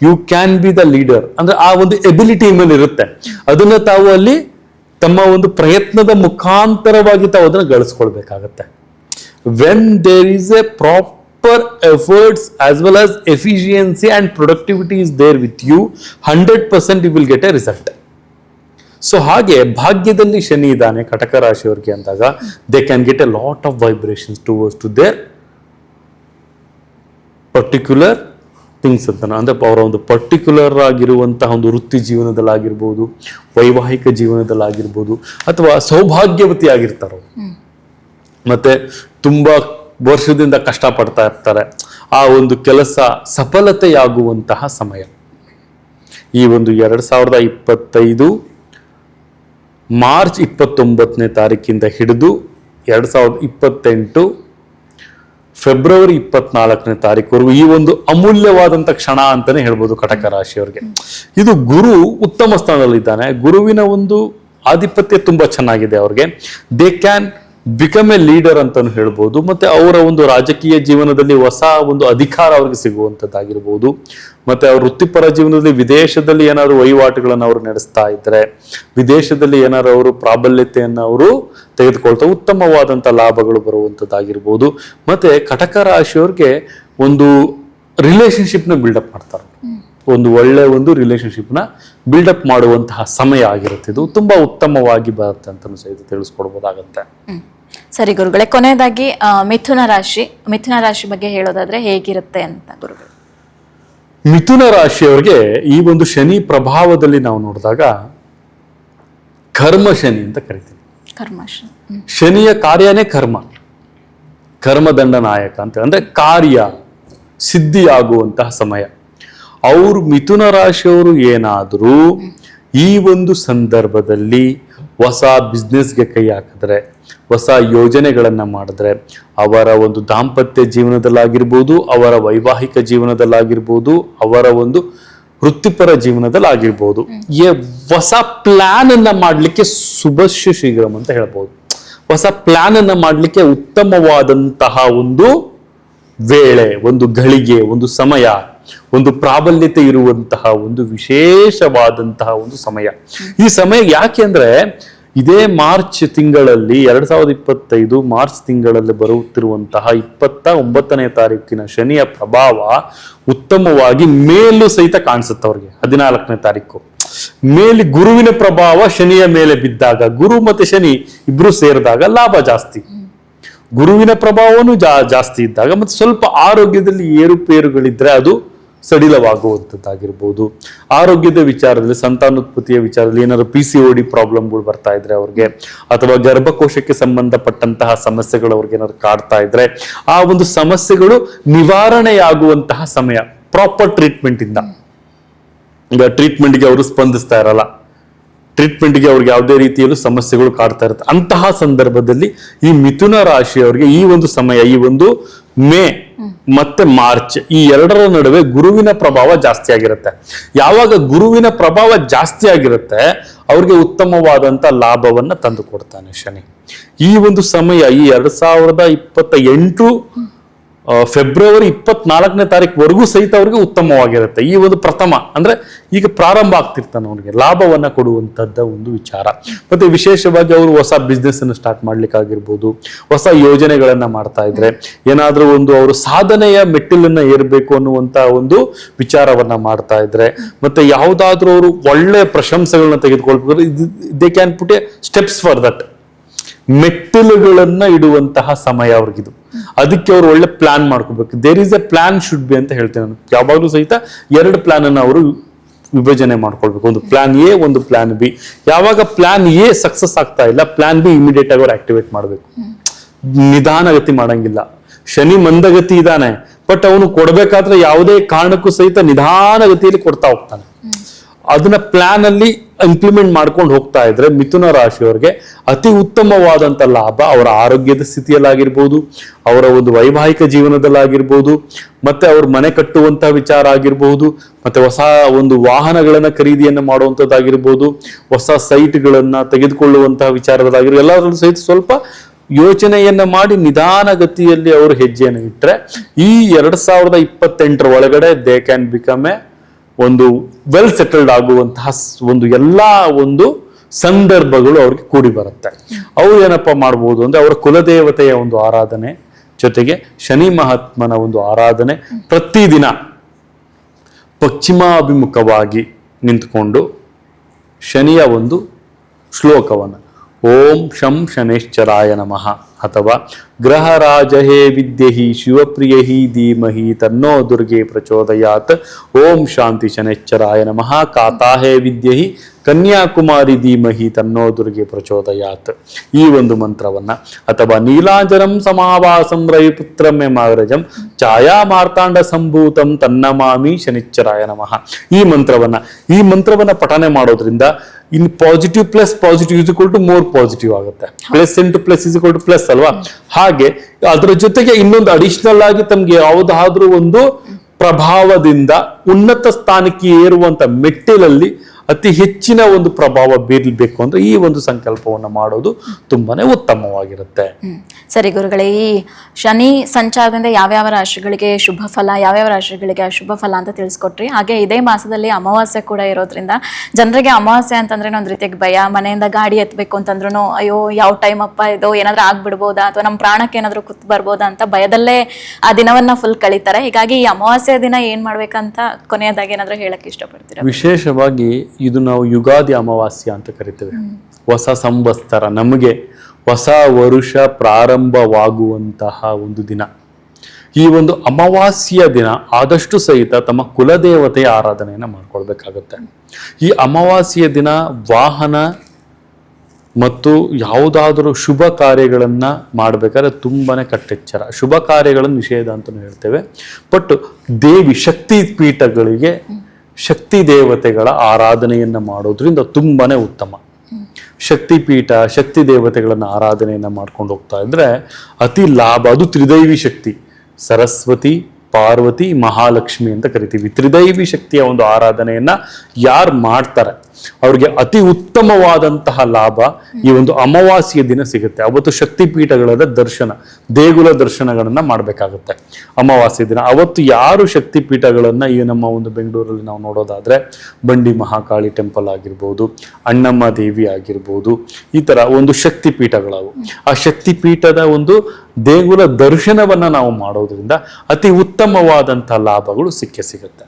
you can be the leader. ಅಂದ್ರೆ ಆ ಒಂದು ಎಬಿಲಿಟಿ ಮೇಲೆ ಇರುತ್ತೆ. ಅದನ್ನ ತಾವು ಅಲ್ಲಿ ತಮ್ಮ ಒಂದು ಪ್ರಯತ್ನದ ಮುಖಾಂತರವಾಗಿ ತಾವು ಅದನ್ನ ಗಳಿಸ್ಕೊಳ್ಬೇಕಾಗತ್ತೆ. When there is a proper efforts as well as efficiency and productivity is there with you, 100% you will get a result. So ಹಾಗೆ ಭಾಗ್ಯದಲ್ಲಿ ಶನಿ ಇದ್ದಾನೆ ಕಟಕ ರಾಶಿಯವರಿಗೆ ಅಂದಾಗ they can get a lot of vibrations towards to their particular things ಅಂತ. ಅಂದ್ರೆ ಅವರ ಒಂದು ಪರ್ಟಿಕ್ಯುಲರ್ ಆಗಿರುವಂತಹ ಒಂದು ವೃತ್ತಿ ಜೀವನದಲ್ಲಾಗಿರ್ಬೋದು, ವೈವಾಹಿಕ ಜೀವನದಲ್ಲಾಗಿರ್ಬೋದು, ಅಥವಾ ಸೌಭಾಗ್ಯವತಿ ಆಗಿರ್ತಾರೋ, ಮತ್ತೆ ತುಂಬಾ ವರ್ಷದಿಂದ ಕಷ್ಟಪಡ್ತಾ ಇರ್ತಾರೆ, ಆ ಒಂದು ಕೆಲಸ ಸಫಲತೆಯಾಗುವಂತಹ ಸಮಯ. ಈ ಒಂದು 2025 ಮಾರ್ಚ್ 29ನೇ ತಾರೀಕಿಂದ ಹಿಡಿದು 2028 ಫೆಬ್ರವರಿ 24ನೇ ತಾರೀಕುವರೆಗೂ ಈ ಒಂದು ಅಮೂಲ್ಯವಾದಂಥ ಕ್ಷಣ ಅಂತಾನೆ ಹೇಳ್ಬೋದು ಕಟಕ ರಾಶಿಯವರಿಗೆ. ಇದು ಗುರು ಉತ್ತಮ ಸ್ಥಾನದಲ್ಲಿದ್ದಾನೆ. ಗುರುವಿನ ಒಂದು ಆಧಿಪತ್ಯ ತುಂಬಾ ಚೆನ್ನಾಗಿದೆ ಅವ್ರಿಗೆ. They can become A leader ಅಂತಾನು ಹೇಳ್ಬೋದು. ಮತ್ತೆ ಅವರ ಒಂದು ರಾಜಕೀಯ ಜೀವನದಲ್ಲಿ ಹೊಸ ಒಂದು ಅಧಿಕಾರ ಅವ್ರಿಗೆ ಸಿಗುವಂಥದ್ದಾಗಿರ್ಬೋದು. ಮತ್ತೆ ಅವ್ರ ವೃತ್ತಿಪರ ಜೀವನದಲ್ಲಿ ವಿದೇಶದಲ್ಲಿ ಏನಾದ್ರು ವಹಿವಾಟುಗಳನ್ನು ಅವರು ನಡೆಸ್ತಾ ಇದ್ರೆ, ವಿದೇಶದಲ್ಲಿ ಏನಾದ್ರು ಅವರು ಪ್ರಾಬಲ್ಯತೆಯನ್ನು ಅವರು ತೆಗೆದುಕೊಳ್ತಾ ಉತ್ತಮವಾದಂಥ ಲಾಭಗಳು ಬರುವಂಥದ್ದಾಗಿರ್ಬೋದು. ಮತ್ತೆ ಕಟಕ ರಾಶಿಯವ್ರಿಗೆ ಒಂದು ರಿಲೇಶನ್ಶಿಪ್ನ ಬಿಲ್ಡಪ್ ಮಾಡ್ತಾರೆ. ಒಂದು ಒಳ್ಳೆ ಒಂದು ರಿಲೇಶನ್ಶಿಪ್ನ ಬಿಲ್ಡಪ್ ಮಾಡುವಂತಹ ಸಮಯ ಆಗಿರುತ್ತೆ. ಇದು ತುಂಬಾ ಉತ್ತಮವಾಗಿ ಬರುತ್ತೆ ಅಂತ ಸಹಿತ ತಿಳಿಸ್ಕೊಡ್ಬೋದಾಗತ್ತೆ. ಸರಿ ಗುರುಗಳೇ, ಕೊನೆಯದಾಗಿ ಮಿಥುನ ರಾಶಿ ಬಗ್ಗೆ ಹೇಳೋದಾದ್ರೆ ಹೇಗಿರುತ್ತೆ ಅಂತ ಗುರುಗಳು? ಮಿಥುನ ರಾಶಿಯವರಿಗೆ ಈ ಒಂದು ಶನಿ ಪ್ರಭಾವದಲ್ಲಿ ನಾವು ನೋಡಿದಾಗ ಕರ್ಮ ಶನಿ ಅಂತ ಕರಿತೀವಿ. ಶನಿಯ ಕಾರ್ಯನೇ ಕರ್ಮದಂಡ ನಾಯಕ ಅಂತ. ಅಂದ್ರೆ ಕಾರ್ಯ ಸಿದ್ಧಿಯಾಗುವಂತಹ ಸಮಯ. ಅವರು ಮಿಥುನ ರಾಶಿಯವರು ಏನಾದರೂ ಈ ಒಂದು ಸಂದರ್ಭದಲ್ಲಿ ಹೊಸ ಬಿಸ್ನೆಸ್ಗೆ ಕೈ ಹಾಕಿದ್ರೆ, ಹೊಸ ಯೋಜನೆಗಳನ್ನ ಮಾಡಿದ್ರೆ, ಅವರ ಒಂದು ದಾಂಪತ್ಯ ಜೀವನದಲ್ಲಾಗಿರ್ಬೋದು, ಅವರ ವೈವಾಹಿಕ ಜೀವನದಲ್ಲಾಗಿರ್ಬೋದು, ಅವರ ಒಂದು ವೃತ್ತಿಪರ ಜೀವನದಲ್ಲಾಗಿರ್ಬೋದು, ಹೊಸ ಪ್ಲಾನ್ ಅನ್ನ ಮಾಡ್ಲಿಕ್ಕೆ ಶುಭಶ್ಯ ಶೀಘ್ರಂ ಅಂತ ಹೇಳ್ಬೋದು. ಹೊಸ ಪ್ಲಾನ್ ಅನ್ನ ಮಾಡ್ಲಿಕ್ಕೆ ಉತ್ತಮವಾದಂತಹ ಒಂದು ವೇಳೆ, ಒಂದು ಘಳಿಗೆ, ಒಂದು ಸಮಯ, ಒಂದು ಪ್ರಾಬಲ್ಯತೆ ಇರುವಂತಹ ಒಂದು ವಿಶೇಷವಾದಂತಹ ಒಂದು ಸಮಯ. ಈ ಸಮಯ ಯಾಕೆ ಅಂದ್ರೆ ಇದೇ ಮಾರ್ಚ್ ತಿಂಗಳಲ್ಲಿ 2025 ಮಾರ್ಚ್ ತಿಂಗಳಲ್ಲಿ ಬರುತ್ತಿರುವಂತಹ 29ನೇ ತಾರೀಕಿನ ಶನಿಯ ಪ್ರಭಾವ ಉತ್ತಮವಾಗಿ ಮೇಲೂ ಸಹಿತ ಕಾಣಿಸುತ್ತೆ ಅವ್ರಿಗೆ. 14ನೇ ತಾರೀಕು ಮೇಲೆ ಗುರುವಿನ ಪ್ರಭಾವ ಶನಿಯ ಮೇಲೆ ಬಿದ್ದಾಗ, ಗುರು ಮತ್ತೆ ಶನಿ ಇಬ್ರು ಸೇರಿದಾಗ ಲಾಭ ಜಾಸ್ತಿ. ಗುರುವಿನ ಪ್ರಭಾವನು ಜಾಸ್ತಿ ಇದ್ದಾಗ ಮತ್ತೆ ಸ್ವಲ್ಪ ಆರೋಗ್ಯದಲ್ಲಿ ಏರುಪೇರುಗಳಿದ್ರೆ ಅದು ಸಡಿಲವಾಗುವಂಥದ್ದಾಗಿರ್ಬೋದು. ಆರೋಗ್ಯದ ವಿಚಾರದಲ್ಲಿ, ಸಂತಾನೋತ್ಪತ್ತಿಯ ವಿಚಾರದಲ್ಲಿ ಏನಾದ್ರು PCOD ಪ್ರಾಬ್ಲಮ್ಗಳು ಬರ್ತಾ ಇದ್ರೆ ಅವ್ರಿಗೆ, ಅಥವಾ ಗರ್ಭಕೋಶಕ್ಕೆ ಸಂಬಂಧಪಟ್ಟಂತಹ ಸಮಸ್ಯೆಗಳು ಅವ್ರಿಗೆ ಏನಾದ್ರು ಕಾಡ್ತಾ ಇದ್ರೆ ಆ ಒಂದು ಸಮಸ್ಯೆಗಳು ನಿವಾರಣೆಯಾಗುವಂತಹ ಸಮಯ. ಪ್ರಾಪರ್ ಟ್ರೀಟ್ಮೆಂಟ್ ಇಂದ, ಈಗ ಟ್ರೀಟ್ಮೆಂಟ್ಗೆ ಅವರು ಸ್ಪಂದಿಸ್ತಾ ಇರಲ್ಲ, ಟ್ರೀಟ್ಮೆಂಟ್ಗೆ ಅವ್ರಿಗೆ ಯಾವುದೇ ರೀತಿಯಲ್ಲೂ ಸಮಸ್ಯೆಗಳು ಕಾಡ್ತಾ ಇರುತ್ತೆ. ಅಂತಹ ಸಂದರ್ಭದಲ್ಲಿ ಈ ಮಿಥುನ ರಾಶಿಯವರಿಗೆ ಈ ಒಂದು ಸಮಯ, ಈ ಒಂದು ಮೇ ಮತ್ತೆ ಮಾರ್ಚ್ ಈ ಎರಡರ ನಡುವೆ ಗುರುವಿನ ಪ್ರಭಾವ ಜಾಸ್ತಿ ಆಗಿರುತ್ತೆ. ಯಾವಾಗ ಗುರುವಿನ ಪ್ರಭಾವ ಜಾಸ್ತಿ ಆಗಿರುತ್ತೆ ಅವ್ರಿಗೆ ಉತ್ತಮವಾದಂತ ಲಾಭವನ್ನ ತಂದು ಕೊಡ್ತಾನೆ ಶನಿ. ಈ ಒಂದು ಸಮಯ ಈ 2028 ಫೆಬ್ರವರಿ 24ನೇ ತಾರೀಕುವರೆಗೂ ಸಹಿತ ಅವ್ರಿಗೆ ಉತ್ತಮವಾಗಿರುತ್ತೆ. ಈ ಒಂದು ಪ್ರಥಮ ಅಂದ್ರೆ ಈಗ ಪ್ರಾರಂಭ ಆಗ್ತಿರ್ತಾನೆ ಅವ್ರಿಗೆ ಲಾಭವನ್ನ ಕೊಡುವಂತದ್ದ ಒಂದು ವಿಚಾರ. ಮತ್ತೆ ವಿಶೇಷವಾಗಿ ಅವರು ಹೊಸ ಬಿಸ್ನೆಸ್ ಅನ್ನು ಸ್ಟಾರ್ಟ್ ಮಾಡ್ಲಿಕ್ಕಾಗಿರ್ಬೋದು, ಹೊಸ ಯೋಜನೆಗಳನ್ನ ಮಾಡ್ತಾ ಇದ್ರೆ, ಏನಾದ್ರೂ ಒಂದು ಅವರು ಸಾಧನೆಯ ಮೆಟ್ಟಿಲನ್ನ ಏರ್ಬೇಕು ಅನ್ನುವಂತ ಒಂದು ವಿಚಾರವನ್ನ ಮಾಡ್ತಾ ಇದ್ರೆ, ಮತ್ತೆ ಯಾವ್ದಾದ್ರೂ ಅವರು ಒಳ್ಳೆ ಪ್ರಶಂಸೆಗಳನ್ನ ತೆಗೆದುಕೊಳ್ಬೇಕು, they can put a steps for that. ಮೆಟ್ಟಿಲುಗಳನ್ನ ಇಡುವಂತಹ ಸಮಯ ಅವ್ರಿಗಿದು. ಅದಕ್ಕೆ ಅವ್ರು ಒಳ್ಳೆ ಪ್ಲಾನ್ ಮಾಡ್ಕೋಬೇಕು. There is a plan should be ಅಂತ ಹೇಳ್ತೇನೆ ನಾನು. ಯಾವಾಗಲೂ ಸಹಿತ 2 ಪ್ಲಾನ್ ಅನ್ನು ಅವರು ವಿಭಜನೆ ಮಾಡ್ಕೊಳ್ಬೇಕು. ಒಂದು ಪ್ಲಾನ್ ಎ, ಒಂದು ಪ್ಲಾನ್ ಬಿ. ಯಾವಾಗ ಪ್ಲಾನ್ ಎ ಸಕ್ಸಸ್ ಆಗ್ತಾ ಇಲ್ಲ, ಪ್ಲಾನ್ ಬಿ ಇಮಿಡಿಯೇಟ್ ಆಗಿ ಅವ್ರು ಆಕ್ಟಿವೇಟ್ ಮಾಡಬೇಕು. ನಿಧಾನಗತಿ ಮಾಡಂಗಿಲ್ಲ. ಶನಿ ಮಂದಗತಿ ಇದ್ದಾನೆ, ಬಟ್ ಅವನು ಕೊಡ್ಬೇಕಾದ್ರೆ ಯಾವುದೇ ಕಾರಣಕ್ಕೂ ಸಹಿತ ನಿಧಾನಗತಿಯಲ್ಲಿ ಕೊಡ್ತಾ ಹೋಗ್ತಾನೆ. ಅದನ್ನ ಪ್ಲಾನ್ ಅಲ್ಲಿ ಇಂಪ್ಲಿಮೆಂಟ್ ಮಾಡ್ಕೊಂಡು ಹೋಗ್ತಾ ಇದ್ರೆ ಮಿಥುನ ರಾಶಿಯವರಿಗೆ ಅತಿ ಉತ್ತಮವಾದಂತ ಲಾಭ ಅವರ ಆರೋಗ್ಯದ ಸ್ಥಿತಿಯಲ್ಲಾಗಿರ್ಬೋದು, ಅವರ ಒಂದು ವೈವಾಹಿಕ ಜೀವನದಲ್ಲಾಗಿರ್ಬೋದು, ಮತ್ತೆ ಅವ್ರ ಮನೆ ಕಟ್ಟುವಂತಹ ವಿಚಾರ ಆಗಿರ್ಬೋದು, ಮತ್ತೆ ಹೊಸ ಒಂದು ವಾಹನಗಳನ್ನ ಖರೀದಿಯನ್ನ ಮಾಡುವಂತದ್ದಾಗಿರ್ಬೋದು, ಹೊಸ ಸೈಟ್ಗಳನ್ನ ತೆಗೆದುಕೊಳ್ಳುವಂತಹ ವಿಚಾರದಲ್ಲಾಗಿರ್ಬೋದು, ಎಲ್ಲರಲ್ಲೂ ಸಹಿತ ಸ್ವಲ್ಪ ಯೋಚನೆಯನ್ನ ಮಾಡಿ ನಿಧಾನಗತಿಯಲ್ಲಿ ಅವರು ಹೆಜ್ಜೆಯನ್ನು ಇಟ್ಟರೆ ಈ 2028 ಒಳಗಡೆ ದೇ ಕ್ಯಾನ್ ಬಿಕಮ್ ಎ ಒಂದು ವೆಲ್ ಸೆಟಲ್ಡ್ ಆಗುವಂತಹ ಒಂದು ಎಲ್ಲಾ ಒಂದು ಸಂದರ್ಭಗಳು ಅವ್ರಿಗೆ ಕೂಡಿ ಬರುತ್ತೆ. ಅವ್ರು ಏನಪ್ಪಾ ಮಾಡ್ಬೋದು ಅಂದ್ರೆ ಅವರ ಕುಲದೇವತೆಯ ಒಂದು ಆರಾಧನೆ ಜೊತೆಗೆ ಶನಿ ಮಹಾತ್ಮನ ಒಂದು ಆರಾಧನೆ, ಪ್ರತಿದಿನ ಪಶ್ಚಿಮಾಭಿಮುಖವಾಗಿ ನಿಂತ್ಕೊಂಡು ಶನಿಯ ಒಂದು ಶ್ಲೋಕವನ್ನು ಓಂ ಶಂ ಶನೇಶ್ಚರಾಯ ನಮಃ ಅಥವಾ ಗ್ರಹರಾಜ ಹೇ ವಿದ್ಯೆಹಿ ಶಿವಪ್ರಿಯಹಿ ಧೀಮಹಿ ತನ್ನೋ ದುರ್ಗೆ ಪ್ರಚೋದಯಾತ್ ಓಂ ಶಾಂತಿ ಶನೇಶ್ಚರಾಯ ನಮಃ ಕಾತಾ ಹೇ ವಿದ್ಯೆಹಿ ಕನ್ಯಾಕುಮಾರಿ ಧೀಮಹಿ ತನ್ನೋ ದುರ್ಗೆ ಪ್ರಚೋದಯಾತ್ ಈ ಒಂದು ಮಂತ್ರವನ್ನ, ಅಥವಾ ನೀಲಾಂಜನಂ ಸಮಾವಾಸಂ ರವಿಪುತ್ರಮೆ ಮಾಗ್ರಜಂ ಛಾಯಾ ಮಾರ್ತಾಂಡ ಸಂಭೂತಂ ತನ್ನಮಾಮಿ ಶನಿಶ್ಚರಾಯ ನಮಃ ಈ ಮಂತ್ರವನ್ನ ಪಠನೆ ಮಾಡೋದ್ರಿಂದ in positive plus positive is equal to more positive ಆಗುತ್ತೆ. Plus into plus is equal to plus ಅಲ್ವಾ? ಹಾಗೆ ಅದರ ಜೊತೆಗೆ ಇನ್ನೊಂದು ಅಡಿಷನಲ್ ಆಗಿ ತಮ್ಗೆ ಯಾವುದಾದ್ರೂ ಒಂದು ಪ್ರಭಾವದಿಂದ ಉನ್ನತ ಸ್ಥಾನಕ್ಕೆ ಏರುವಂತ ಮೆಟ್ಟಿಲಲ್ಲಿ ಅತಿ ಹೆಚ್ಚಿನ ಒಂದು ಪ್ರಭಾವ ಬೀರಬೇಕು ಅಂದ್ರೆ ಈ ಒಂದು ಸಂಕಲ್ಪವನ್ನು ಮಾಡೋದು ತುಂಬಾನೇ ಉತ್ತಮವಾಗಿರುತ್ತೆ. ಸರಿ ಗುರುಗಳೇ, ಈ ಶನಿ ಸಂಚಾರದಿಂದ ಯಾವ್ಯಾವ ರಾಶಿಗಳಿಗೆ ಶುಭ ಫಲ, ಯಾವ್ಯಾವ ರಾಶಿಗಳಿಗೆ ಅಶುಭ ಫಲ ಅಂತ ತಿಳಿಸ್ಕೊಟ್ರಿ. ಹಾಗೆ ಇದೇ ಮಾಸದಲ್ಲಿ ಅಮಾವಾಸ್ಯೆ ಕೂಡ ಇರೋದ್ರಿಂದ ಜನರಿಗೆ ಅಮಾವಾಸ್ಯೆ ಅಂತಂದ್ರೆ ಒಂದ್ ರೀತಿಯಾಗಿ ಭಯ. ಮನೆಯಿಂದ ಗಾಡಿ ಎತ್ತಬೇಕು ಅಂತಂದ್ರೂ ಅಯ್ಯೋ ಯಾವ ಟೈಮ್ ಅಪ್ಪ ಇದು ಏನಾದ್ರೂ ಆಗ್ಬಿಡ್ಬೋದಾ ಅಥವಾ ನಮ್ಮ ಪ್ರಾಣಕ್ಕೆ ಏನಾದ್ರೂ ಕುತ್ತು ಬರ್ಬೋದಾ ಅಂತ ಭಯದಲ್ಲೇ ಆ ದಿನವನ್ನ ಫುಲ್ ಕಳೀತಾರೆ. ಹೀಗಾಗಿ ಈ ಅಮಾವಾಸ್ಯೆ ದಿನ ಏನ್ ಮಾಡ್ಬೇಕಂತ ಕೊನೆಯದಾಗಿ ಏನಾದ್ರೂ ಹೇಳಕ್ ಇಷ್ಟಪಡ್ತೀರಾ? ವಿಶೇಷವಾಗಿ ಇದು ನಾವು ಯುಗಾದಿ ಅಮಾವಾಸ್ಯ ಅಂತ ಕರಿತೇವೆ. ಹೊಸ ಸಂವತ್ಸರ, ನಮಗೆ ಹೊಸ ವರುಷ ಪ್ರಾರಂಭವಾಗುವಂತಹ ಒಂದು ದಿನ. ಈ ಒಂದು ಅಮಾವಾಸ್ಯ ದಿನ ಆದಷ್ಟು ಸಹಿತ ತಮ್ಮ ಕುಲದೇವತೆಯ ಆರಾಧನೆಯನ್ನ ಮಾಡ್ಕೊಳ್ಬೇಕಾಗತ್ತೆ. ಈ ಅಮಾವಾಸ್ಯ ದಿನ ವಾಹನ ಮತ್ತು ಯಾವುದಾದರೂ ಶುಭ ಕಾರ್ಯಗಳನ್ನು ಮಾಡಬೇಕಾದ್ರೆ ತುಂಬಾ ಕಟ್ಟೆಚ್ಚರ. ಶುಭ ಕಾರ್ಯಗಳನ್ನು ನಿಷೇಧ ಅಂತಲೂ ಹೇಳ್ತೇವೆ. ಬಟ್ ಶಕ್ತಿ ಪೀಠಗಳಿಗೆ ಶಕ್ತಿ ದೇವತೆಗಳ ಆರಾಧನೆಯನ್ನು ಮಾಡೋದ್ರಿಂದ ತುಂಬಾ ಉತ್ತಮ. ಶಕ್ತಿ ಪೀಠ, ಶಕ್ತಿ ದೇವತೆಗಳನ್ನು ಆರಾಧನೆಯನ್ನು ಮಾಡ್ಕೊಂಡು ಹೋಗ್ತಾ ಇದ್ರೆ ಅತಿ ಲಾಭ. ಅದು ತ್ರಿದೈವಿ ಶಕ್ತಿ, ಸರಸ್ವತಿ, ಪಾರ್ವತಿ, ಮಹಾಲಕ್ಷ್ಮಿ ಅಂತ ಕರಿತೀವಿ. ತ್ರಿದೈವಿ ಶಕ್ತಿಯ ಒಂದು ಆರಾಧನೆಯನ್ನ ಯಾರು ಮಾಡ್ತಾರೆ ಅವ್ರಿಗೆ ಅತಿ ಉತ್ತಮವಾದಂತಹ ಲಾಭ ಈ ಒಂದು ಅಮಾವಾಸ್ಯೆಯ ದಿನ ಸಿಗುತ್ತೆ. ಅವತ್ತು ಶಕ್ತಿ ಪೀಠಗಳದ ದರ್ಶನ, ದೇಗುಲ ದರ್ಶನಗಳನ್ನ ಮಾಡಬೇಕಾಗುತ್ತೆ ಅಮಾವಾಸ್ಯೆ ದಿನ. ಅವತ್ತು ಯಾರು ಶಕ್ತಿ ಪೀಠಗಳನ್ನ ಈ ನಮ್ಮ ಒಂದು ಬೆಂಗಳೂರಲ್ಲಿ ನಾವು ನೋಡೋದಾದ್ರೆ ಬಂಡಿ ಮಹಾಕಾಳಿ ಟೆಂಪಲ್ ಆಗಿರ್ಬೋದು, ಅಣ್ಣಮ್ಮ ದೇವಿ ಆಗಿರ್ಬೋದು, ಈ ತರ ಒಂದು ಶಕ್ತಿ ಪೀಠಗಳವು. ಆ ಶಕ್ತಿ ಪೀಠದ ಒಂದು ದೇಗುಲ ದರ್ಶನವನ್ನ ನಾವು ಮಾಡೋದ್ರಿಂದ ಅತಿ ಉತ್ತಮವಾದಂತಹ ಲಾಭಗಳು ಸಿಗುತ್ತೆ.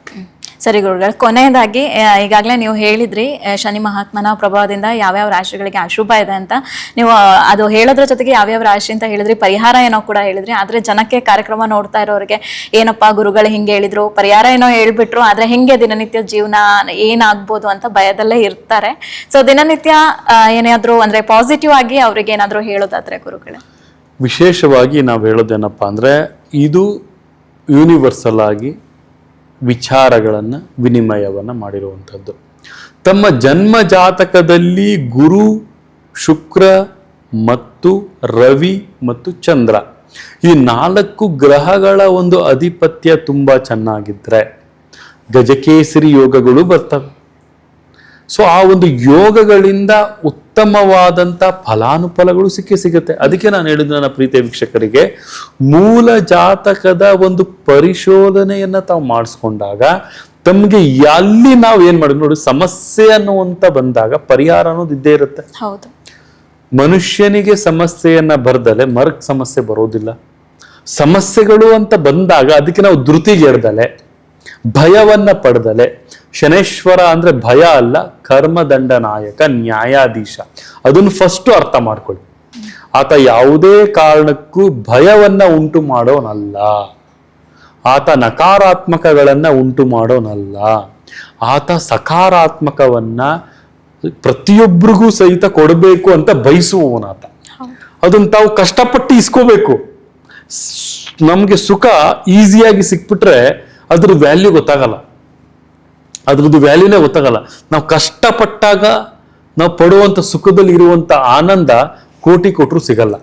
ಸರಿ ಗುರುಗಳು, ಕೊನೆಯದಾಗಿ ಈಗಾಗಲೇ ನೀವು ಹೇಳಿದ್ರಿ ಶನಿ ಮಹಾತ್ಮನ ಪ್ರಭಾವದಿಂದ ಯಾವ್ಯಾವ ರಾಶಿಗಳಿಗೆ ಅಶುಭ ಇದೆ ಅಂತ. ನೀವು ಅದು ಹೇಳೋದ್ರ ಜೊತೆಗೆ ಯಾವ್ಯಾವ ರಾಶಿ ಅಂತ ಹೇಳಿದ್ರಿ, ಪರಿಹಾರ ಏನೋ ಕೂಡ ಹೇಳಿದ್ರಿ. ಆದ್ರೆ ಜನಕ್ಕೆ ಕಾರ್ಯಕ್ರಮ ನೋಡ್ತಾ ಇರೋರಿಗೆ ಏನಪ್ಪಾ ಗುರುಗಳು ಹಿಂಗೆ ಹೇಳಿದ್ರು, ಪರಿಹಾರ ಏನೋ ಹೇಳ್ಬಿಟ್ರು, ಆದ್ರೆ ಹೆಂಗೆ ದಿನನಿತ್ಯ ಜೀವನ ಏನಾಗ್ಬೋದು ಅಂತ ಭಯದಲ್ಲೇ ಇರ್ತಾರೆ. ಸೊ ದಿನನಿತ್ಯ ಏನಾದ್ರು ಅಂದ್ರೆ ಪಾಸಿಟಿವ್ ಆಗಿ ಅವ್ರಿಗೆ ಏನಾದ್ರು ಹೇಳೋದಾದ್ರೆ ಗುರುಗಳೇ? ವಿಶೇಷವಾಗಿ ನಾವು ಹೇಳೋದೇನಪ್ಪ ಅಂದ್ರೆ ಇದು ಯೂನಿವರ್ಸಲ್ ಆಗಿ ವಿಚಾರಗಳನ್ನು ವಿನಿಮಯವನ್ನು ಮಾಡಿರುವಂಥದ್ದು. ತಮ್ಮ ಜನ್ಮ ಜಾತಕದಲ್ಲಿ ಗುರು, ಶುಕ್ರ ಮತ್ತು ರವಿ ಮತ್ತು ಚಂದ್ರ ಈ 4 ಗ್ರಹಗಳ ಒಂದು ಅಧಿಪತ್ಯ ತುಂಬ ಚೆನ್ನಾಗಿದ್ರೆ ಗಜಕೇಸರಿ ಯೋಗಗಳು ಬರ್ತವೆ. ಸೊ ಆ ಒಂದು ಯೋಗಗಳಿಂದ ಉತ್ತಮವಾದಂಥ ಫಲಾನುಫಲಗಳು ಸಿಗುತ್ತೆ. ಅದಕ್ಕೆ ನಾನು ಹೇಳಿದ ನನ್ನ ಪ್ರೀತಿಯ ವೀಕ್ಷಕರಿಗೆ, ಮೂಲ ಜಾತಕದ ಒಂದು ಪರಿಶೋಧನೆಯನ್ನ ತಾವು ಮಾಡಿಸ್ಕೊಂಡಾಗ ತಮಗೆ ಅಲ್ಲಿ ನಾವು ಏನ್ ಮಾಡಿದ್ವಿ ನೋಡಿ, ಸಮಸ್ಯೆ ಅನ್ನುವಂತ ಬಂದಾಗ ಪರಿಹಾರ ಅನ್ನೋದು ಇದ್ದೇ ಇರುತ್ತೆ. ಹೌದು, ಮನುಷ್ಯನಿಗೆ ಸಮಸ್ಯೆಯನ್ನ ಬರ್ದಲೆ ಮರಕ್ ಸಮಸ್ಯೆ ಬರೋದಿಲ್ಲ. ಸಮಸ್ಯೆಗಳು ಅಂತ ಬಂದಾಗ ಅದಕ್ಕೆ ನಾವು ಧೃತಿಗೆಡ್ದಲೆ, ಭಯವನ್ನ ಪಡೆದಲೆ, ಶನೇಶ್ವರ ಅಂದ್ರೆ ಭಯ ಅಲ್ಲ, ಕರ್ಮದಂಡ ನಾಯಕ, ನ್ಯಾಯಾಧೀಶ. ಅದನ್ನು ಫಸ್ಟ್ ಅರ್ಥ ಮಾಡ್ಕೊಳ್ಳಿ. ಆತ ಯಾವುದೇ ಕಾರಣಕ್ಕೂ ಭಯವನ್ನ ಉಂಟು ಮಾಡೋನಲ್ಲ, ಆತ ನಕಾರಾತ್ಮಕಗಳನ್ನ ಉಂಟು ಮಾಡೋನಲ್ಲ, ಆತ ಸಕಾರಾತ್ಮಕವನ್ನ ಪ್ರತಿಯೊಬ್ಬರಿಗೂ ಸಹಿತ ಕೊಡಬೇಕು ಅಂತ ಬಯಸುವವನಾತ. ಅದನ್ನ ತಾವು ಕಷ್ಟಪಟ್ಟು ಇಸ್ಕೋಬೇಕು. ನಮ್ಗೆ ಸುಖ ಈಸಿಯಾಗಿ ಸಿಕ್ಬಿಟ್ರೆ ಅದ್ರ ವ್ಯಾಲ್ಯೂ ಗೊತ್ತಾಗಲ್ಲ, ಅದ್ರದ್ದು ವ್ಯಾಲ್ಯೂನೇ ಗೊತ್ತಾಗಲ್ಲ. ನಾವು ಕಷ್ಟಪಟ್ಟಾಗ ನಾವು ಪಡುವಂಥ ಸುಖದಲ್ಲಿ ಇರುವಂಥ ಆನಂದ ಕೋಟಿ ಕೊಟ್ಟರು ಸಿಗಲ್ಲ.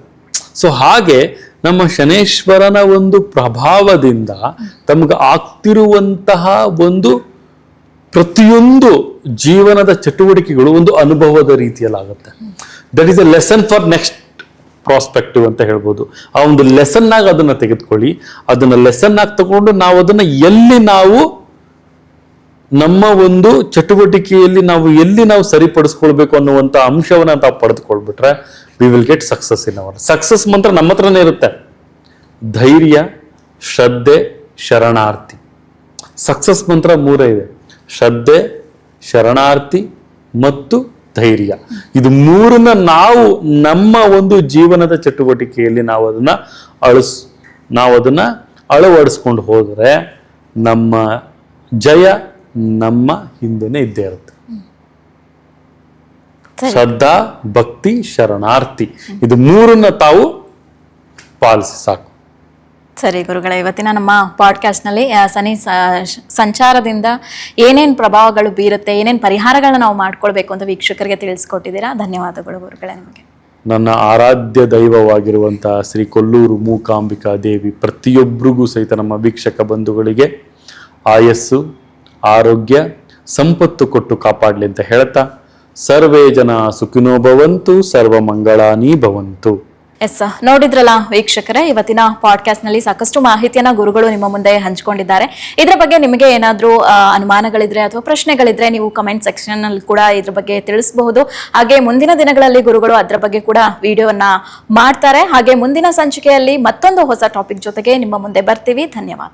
ಸೊ ಹಾಗೆ ನಮ್ಮ ಶನೇಶ್ವರನ ಒಂದು ಪ್ರಭಾವದಿಂದ ತಮಗೆ ಆಗ್ತಿರುವಂತಹ ಒಂದು ಪ್ರತಿಯೊಂದು ಜೀವನದ ಚಟುವಟಿಕೆಗಳು ಒಂದು ಅನುಭವದ ರೀತಿಯಲ್ಲಾಗುತ್ತೆ. That is a lesson for next prospective ಅಂತ ಹೇಳ್ಬೋದು. ಆ ಒಂದು ಲೆಸನ್ ಆಗಿ ಅದನ್ನ ತೆಗೆದುಕೊಳ್ಳಿ. ಅದನ್ನ ಲೆಸನ್ ಆಗಿ ತಗೊಂಡು ನಾವು ಅದನ್ನ ಎಲ್ಲಿ ನಾವು ನಮ್ಮ ಒಂದು ಚಟುವಟಿಕೆಯಲ್ಲಿ ಎಲ್ಲಿ ನಾವು ಸರಿಪಡಿಸ್ಕೊಳ್ಬೇಕು ಅನ್ನುವಂಥ ಅಂಶವನ್ನ ನಾವು ಪಡೆದುಕೊಳ್ಬಿಟ್ರೆ we will get success in our. Success ಮಂತ್ರ ನಮ್ಮ ಹತ್ರನೇ ಇರುತ್ತೆ. ಧೈರ್ಯ, ಶ್ರದ್ಧೆ, ಶರಣಾರ್ಥಿ. ಸಕ್ಸಸ್ ಮಂತ್ರ 3 ಇದೆ: ಶ್ರದ್ಧೆ, ಶರಣಾರ್ಥಿ ಮತ್ತು ಧೈರ್ಯ. ಇದು 3ನ್ನ ನಾವು ನಮ್ಮ ಒಂದು ಜೀವನದ ಚಟುವಟಿಕೆಯಲ್ಲಿ ನಾವು ಅದನ್ನ ಅಳವಡಿಸ್ಕೊಂಡು ಹೋದರೆ ನಮ್ಮ ಜಯ ನಮ್ಮ ಹಿಂದೆನೆ ಇದ್ದೇ ಇರುತ್ತೆ. ಶ್ರದ್ಧಾ, ಭಕ್ತಿ, ಶರಣಾರ್ಥಿ, ಇದು 3ನ್ನ ತಾವು ಪಾಲಿಸಿ ಸಾಕು. ಸರಿ ಗುರುಗಳೇ, ಇವತ್ತಿನ ನಮ್ಮ ಪಾಡ್ಕಾಸ್ಟ್ನಲ್ಲಿ ಶನಿ ಸಂಚಾರದಿಂದ ಏನೇನು ಪ್ರಭಾವಗಳು ಬೀರುತ್ತೆ, ಏನೇನು ಪರಿಹಾರಗಳನ್ನ ನಾವು ಮಾಡ್ಕೊಳ್ಬೇಕು ಅಂತ ವೀಕ್ಷಕರಿಗೆ ತಿಳಿಸ್ಕೊಟ್ಟಿದ್ದೀರಾ. ಧನ್ಯವಾದಗಳು ಗುರುಗಳೇ ನಿಮಗೆ. ನನ್ನ ಆರಾಧ್ಯ ದೈವವಾಗಿರುವಂತಹ ಶ್ರೀ ಕೊಲ್ಲೂರು ಮೂಕಾಂಬಿಕಾ ದೇವಿ ಪ್ರತಿಯೊಬ್ಬರಿಗೂ ಸಹಿತ ನಮ್ಮ ವೀಕ್ಷಕ ಬಂಧುಗಳಿಗೆ ಆಯಸ್ಸು, ಆರೋಗ್ಯ, ಸಂಪತ್ತು ಕೊಟ್ಟು ಕಾಪಾಡಲಿ ಅಂತ ಹೇಳ್ತಾ, ಸರ್ವೇ ಜನ ಸುಖಿನೋ ಭವಂತು, ಸರ್ವ ಮಂಗಳಾನಿ ಭವಂತು. ಎಸ್, ನೋಡಿದ್ರಲ್ಲ ವೀಕ್ಷಕರೇ, ಇವತ್ತಿನ ಪಾಡ್ಕಾಸ್ಟ್ ನಲ್ಲಿ ಸಾಕಷ್ಟು ಮಾಹಿತಿಯನ್ನ ಗುರುಗಳು ನಿಮ್ಮ ಮುಂದೆ ಹಂಚಿಕೊಂಡಿದ್ದಾರೆ. ಇದ್ರ ಬಗ್ಗೆ ನಿಮಗೆ ಏನಾದ್ರೂ ಅನುಮಾನಗಳಿದ್ರೆ ಅಥವಾ ಪ್ರಶ್ನೆಗಳಿದ್ರೆ ನೀವು ಕಮೆಂಟ್ ಸೆಕ್ಷನ್ ನಲ್ಲಿ ಕೂಡ ಇದ್ರ ಬಗ್ಗೆ ತಿಳಿಸಬಹುದು. ಹಾಗೆ ಮುಂದಿನ ದಿನಗಳಲ್ಲಿ ಗುರುಗಳು ಅದ್ರ ಬಗ್ಗೆ ಕೂಡ ವಿಡಿಯೋವನ್ನ ಮಾಡ್ತಾರೆ. ಹಾಗೆ ಮುಂದಿನ ಸಂಚಿಕೆಯಲ್ಲಿ ಮತ್ತೊಂದು ಹೊಸ ಟಾಪಿಕ್ ಜೊತೆಗೆ ನಿಮ್ಮ ಮುಂದೆ ಬರ್ತೀವಿ. ಧನ್ಯವಾದ.